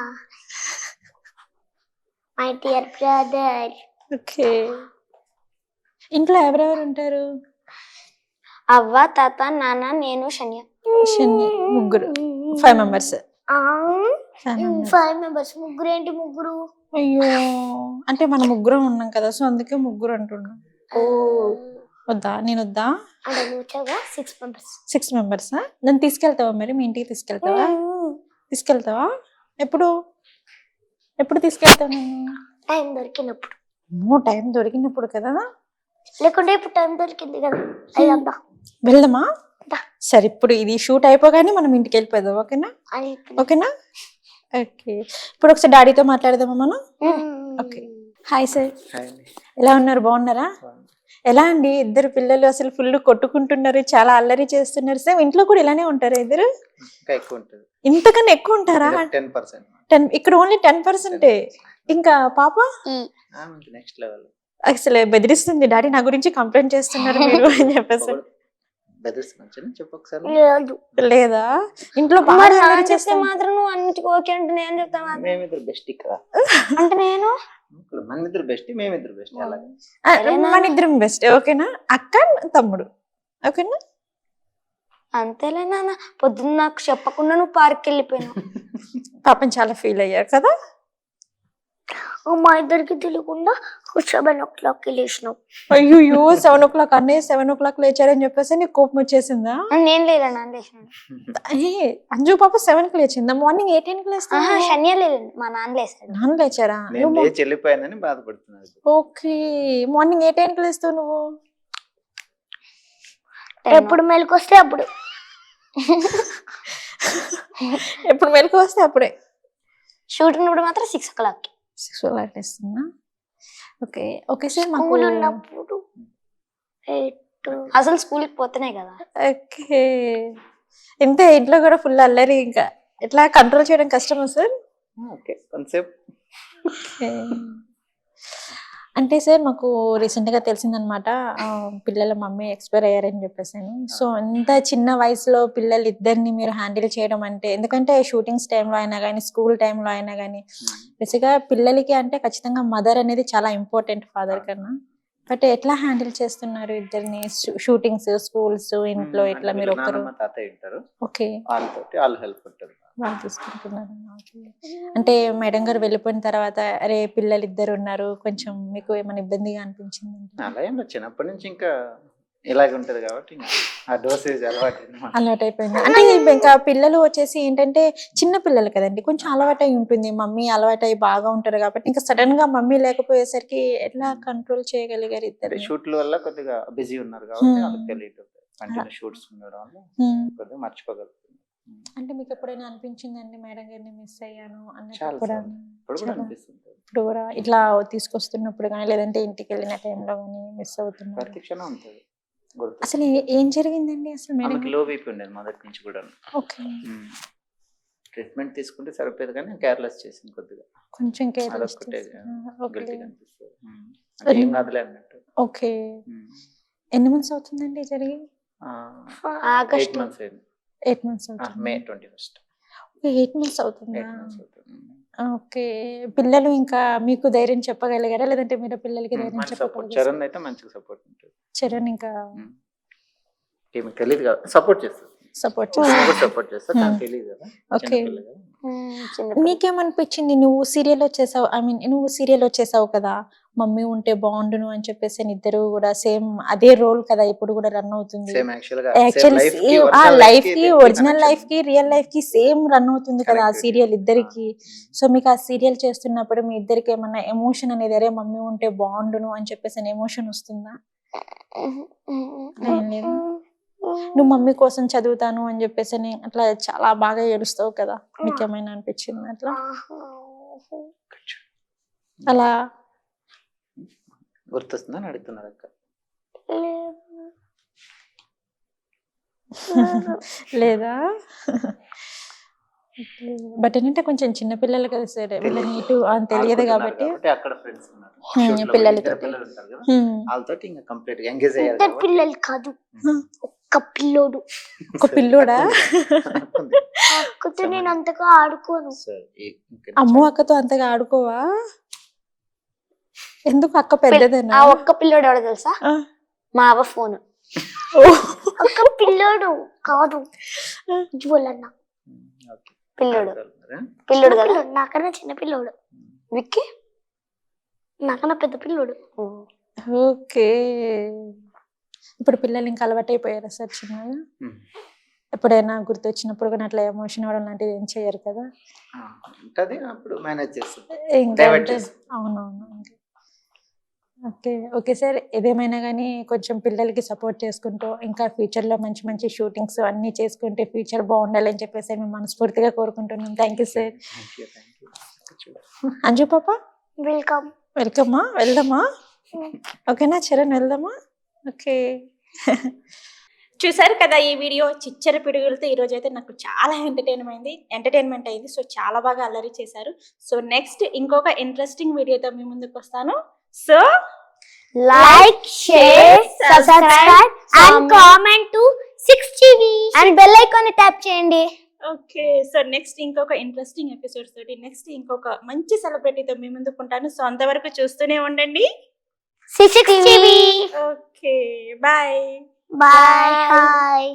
My dear brother. Okay. ఇంట్లో ఎవరెవరు ఉంటారు? అవ్వ, తాత, నాన్న, నేను, శన్య. శని, ముగ్గురు. 5 members. 5 members. ముగ్గురు ఏంటి ముగ్గురు? అయ్యో, అంటే మనం ముగ్గురం ఉన్నాం కదా, సో అందుకే ముగ్గురు అంటున్నాం. వద్దా? నేను వద్దా? అంటే నువ్వు వచ్చావుగా 6 members. 6 members. నన్ను తీసుకెళ్తావా మరి? మీ ఇంటికి తీసుకెళ్తావా? తీసుకెళ్తావా? ఎప్పుడు తీసుకెళ్తావు నేను? టైం దొరికినప్పుడు. టైం దొరికినప్పుడు కదా. లేకుంటే ఇప్పుడు టైం దొరికింది కదా, అయ్యా వెళ్దామా? సరే, ఇప్పుడు ఇది షూట్ అయిపోగానే మనం ఇంటికి వెళ్ళిపోదాం. ఓకేనా? ఓకేనా? ఓకే, ఇప్పుడు ఒకసారి డాడీతో మాట్లాడదామా మనం? ఓకే. హాయ్ సార్, ఎలా ఉన్నారు? బాగున్నారా? ఎలా అండి? ఇద్దరు పిల్లలు అసలు ఫుల్ కొట్టుకుంటున్నారు, చాలా అల్లరి చేస్తున్నారు. సేమ్ ఇంట్లో కూడా ఇలానే ఉంటారా ఇద్దరు? ఇంతకన్నా ఎక్కువ ఉంటారా? 10. ఇక్కడ ఓన్లీ 10%. ఇంకా పాప అసలు బెదిరిస్తుంది, డాడీ నా గురించి కంప్లైంట్ చేస్తున్నారు మీరు అని చెప్పేసి. లేదా ఇంట్లో చేస్తే మాత్రం నువ్వు అన్నిటికీ ఓకే అంటే నేను చెప్తాను. అంటే నేను మన ఇద్దరం బెస్ట్. ఓకేనా? అక్క తమ్ముడు. ఓకేనా? అంతేలే నాన్న, పొద్దున్న నాకు చెప్పకుండా నువ్వు పార్క్ వెళ్ళిపోయినావు. పాపం చాలా ఫీల్ అయ్యారు కదా. మా ఇద్దరికి తెలియకుండా 7 o'clock లేచినావు. అయ్యో 7 o'clock అన్నయ్య 7 o'clock లేచారని చెప్పేసి నీకు కోపం వచ్చేసిందా? నేను లేనా, నాన్న లేచినాడు. అంజు పాప 7కి లేచిందా? మార్నింగ్ 8కి లేస్తా. శన్య లేదు, మా నాన్న లేచాడు. నాన్న లేచారా? చెల్లిపోయానని బాధపడుతున్నాను. ఓకే, మార్నింగ్ 8కి లేస్తావు నువ్వు? ఎప్పుడు మెలకు వస్తే అప్పుడు. ఎప్పుడు మెలకు వస్తే అప్పుడే. షూట్ ఉన్నప్పుడు మాత్రం 6 o'clock. 6 o'clock లేస్తున్నా. ఓకే ఓకే సార్, స్కూల్ ఉన్నప్పుడు 8 అసలు స్కూల్ కి పోతున్నాయి కదా. ఓకే. ఇంతే ఇంట్లో కూడా ఫుల్ అల్లరి, ఇంకా ఎట్లా కంట్రోల్ చేయడం కష్టమా సార్? Okay concept. ఓకే. అంటే సార్ మాకు రీసెంట్గా తెలిసిందనమాట, పిల్లల మమ్మీ ఎక్స్పైర్ అయ్యారని చెప్పేసాను. సో ఇంత చిన్న వయసులో పిల్లలు ఇద్దరిని మీరు హ్యాండిల్ చేయడం అంటే, ఎందుకంటే షూటింగ్స్ టైంలో అయినా కానీ స్కూల్ టైంలో అయినా కానీ బేసిక్గా పిల్లలకి అంటే ఖచ్చితంగా మదర్ అనేది చాలా ఇంపార్టెంట్ ఫాదర్ కన్నా. బట్ ఎట్లా హ్యాండిల్ చేస్తున్నారు ఇద్దరిని? షూటింగ్స్, స్కూల్స్, ఇంట్లో ఇట్లా మీరు ఒకరు? నాన్నమ్మ తాతయ్య ఉంటారు, ఓకే, వాళ్ళు హెల్ప్ ఉంటుంది. వాళ్ళు తీసుకుంటున్నారు. అంటే మేడం గారు వెళ్ళిపోయిన తర్వాత అరే పిల్లలు ఇద్దరు ఉన్నారు, కొంచెం మీకు ఏమైనా ఇబ్బందిగా అనిపించింది? అలా ఏం లేదు, చిన్నప్పటి నుంచి ఇంకా ఇలాగే ఉంటది కాబట్టి ఇంకా ఆ డోసేజ్ అలవాటు అన్నమాట. అలవాటు అయిపోయింది. అంటే ఇంకా పిల్లలు వచ్చేసి ఏంటంటే చిన్న పిల్లలు కదండి, కొంచెం అలవాటు అయి ఉంటుంది. మమ్మీ అలవాటు అయి బాగా ఉంటారు కాబట్టి ఇంకా సడన్ గా మమ్మీ లేకపోయేసరికి ఎట్లా కంట్రోల్ చేయగలిగారు ఇద్దరు? షూట్ల వల్ల కొద్దిగా బిజీ ఉన్నారు కాబట్టి వాళ్ళకి తెలియదు, కంటిన్యూ షూట్స్ ఉండడం వల్ల కొద్దిగా మర్చిపోగలుగుతుంది. అంటే మీకు ఎప్పుడైనా అనిపించిందండి మేడం గారిని మిస్ అయ్యాను అన్నట్టు? చాలా కూడా ఇప్పుడు కూడా అనిపిస్తుంది, ఇప్పుడు కూడా ఇట్లా తీసుకొస్తున్నప్పుడు కానీ లేదంటే ఇంటికి వెళ్ళిన టైంలో కానీ మిస్ అవుతున్నారు? ప్రతి క్షణం ఉంటుంది. అసలు ఏం జరిగిందండి అసలు మేడం? ఆమెకి లో బీపీ ఉండేది మొదటి నుంచి కూడా. ఓకే. ట్రీట్మెంట్ తీసుకుంటే సరిపోయేది కానీ కేర్లెస్ చేసింది కొద్దిగా, కొంచెం కేర్ అదొక్కటే గిల్టీగా అనిపిస్తుంది. అంటే ఏం కాదులే అన్నట్టు. ఓకే. ఎన్ని మంత్స్ అవుతుందండి జరిగి? 8 months అయింది. 8 months అవుతుంది. మే 21st. 8 months అవుతుందా? 8 months అవుతుంది. ఓకే. పిల్లలు ఇంకా మీకు ధైర్యం చెప్పగలిగారా లేదంటే మీరు పిల్లలకి ధైర్యం మంచి సపోర్ట్, చెప్పగలిగారా? చరణ్ అయితే మంచిగా సపోర్ట్ ఉంటుంది. చరణ్ ఇంకా ఏమి తెలియదు కదా, సపోర్ట్ చేస్తుంది, సపోర్ట్ సపోర్ట్ చేస్తా, కానీ తెలియదు కదా. ఓకే. చిన్నపిల్ల కదా. నీకేమనిపించింది? నువ్వు సీరియల్ వచ్చేసావు, ఐ మీన్ నువ్వు సీరియల్ వచ్చేసావు కదా, మమ్మీ ఉంటే బాగుండును అని చెప్పేసి ఇద్దరు కూడా సేమ్ అదే రోల్ కదా ఇప్పుడు కూడా రన్ అవుతుంది. సేమ్ యాక్చువల్గా లైఫ్ కి ఒరిజినల్ లైఫ్ కి రియల్ లైఫ్ కి సేమ్ రన్ అవుతుంది కదా ఆ సీరియల్ ఇద్దరికి. సో మీకు ఆ సీరియల్ చేస్తున్నప్పుడు మీ ఇద్దరికి ఏమన్నా ఎమోషన్ అనేది అరే మమ్మీ ఉంటే బాగుండును అని చెప్పేసి ఎమోషన్ వస్తుందా? నువ్వు మమ్మీ కోసం చదువుతాను అని చెప్పేసి అట్లా చాలా బాగా ఏడుస్తావు కదా, మీకేమైనా అనిపించింది అట్లా? అలా గుర్తొస్తుందని అడుగుతున్నారు అక్క. లేదా? బట్ ఏంటంటే కొంచెం చిన్న పిల్లలు కదా సార్, వీళ్ళని ఇటు తెలియదు కాబట్టి అక్కడ ఫ్రెండ్స్ ఉన్నారు, పిల్లలతో పిల్లలు ఉంటారు కదా, వాళ్ళతో ఇంకా కంప్లీట్ గా ఎంగేజ్ అయ్యారు. ఇద్దరు పిల్లలు కాదు, ఒక్క పిల్లోడు. ఒక పిల్లోడా? అక్కతో నేను అంతగా ఆడుకోను. అమ్మో, అక్కతో అంతగా ఆడుకోవా? ఎందుకు? అక్క పెద్దదేనా? ఆ ఒక్క పిల్లోడు ఎవడో తెలుసా? మా అవ్వ ఫోన్. ఒక్క పిల్లోడు కాదు, జ్వలన్న పిల్లోడు. పిల్లోడు కదా, నాకన్నా చిన్న పిల్లోడు. విక్కీ నాకన్నా పెద్ద పిల్లోడు. ఓకే. ఇప్పుడు పిల్లలు ఇంకా అలవాటు అయిపోయారా సార్ చిన్నగా? ఎప్పుడైనా గుర్తొచ్చినప్పుడు కానీ అట్లా ఎమోషన్ అవ్వడం లాంటివి ఏం చేయరు కదా? అప్పుడు మేనేజ్ చేస్తుంది. అవునవును. ఓకే. ఓకే సార్, ఏదేమైనా కానీ కొంచెం పిల్లలకి సపోర్ట్ చేసుకుంటూ ఇంకా ఫ్యూచర్లో మంచి మంచి షూటింగ్స్ అన్నీ చేసుకుంటే ఫ్యూచర్ బాగుండాలని చెప్పేసి మేము మనస్ఫూర్తిగా కోరుకుంటున్నాం. Thank you sir. అంజు పాప వెల్కమ్. వెల్కమ్మా, వెళ్దామా? ఓకేనా చరణ్, వెళ్దామా? ఓకే. చూసారు కదా ఈ వీడియో, చిచ్చర పిడుగులతో ఈరోజు అయితే నాకు చాలా ఎంటర్టైన్మెంట్ అయింది. సో చాలా బాగా అల్లరి చేశారు. సో నెక్స్ట్ ఇంకొక ఇంట్రెస్టింగ్ వీడియోతో మీ ముందుకు వస్తాను. So like, share, subscribe and comment to 6TV and bell icon ని ట్యాప్ చేయండి. ఓకే. సో నెక్స్ట్ ఇంకొక ఇంట్రెస్టింగ్ ఎపిసోడ్స్ తోటి నెక్స్ట్ ఇంకొక మంచి సెలబ్రిటీతో మీ ముందుకుంటాను. సో అంతవరకు చూస్తూనే ఉండండి 6TV. Okay, bye. బాయ్.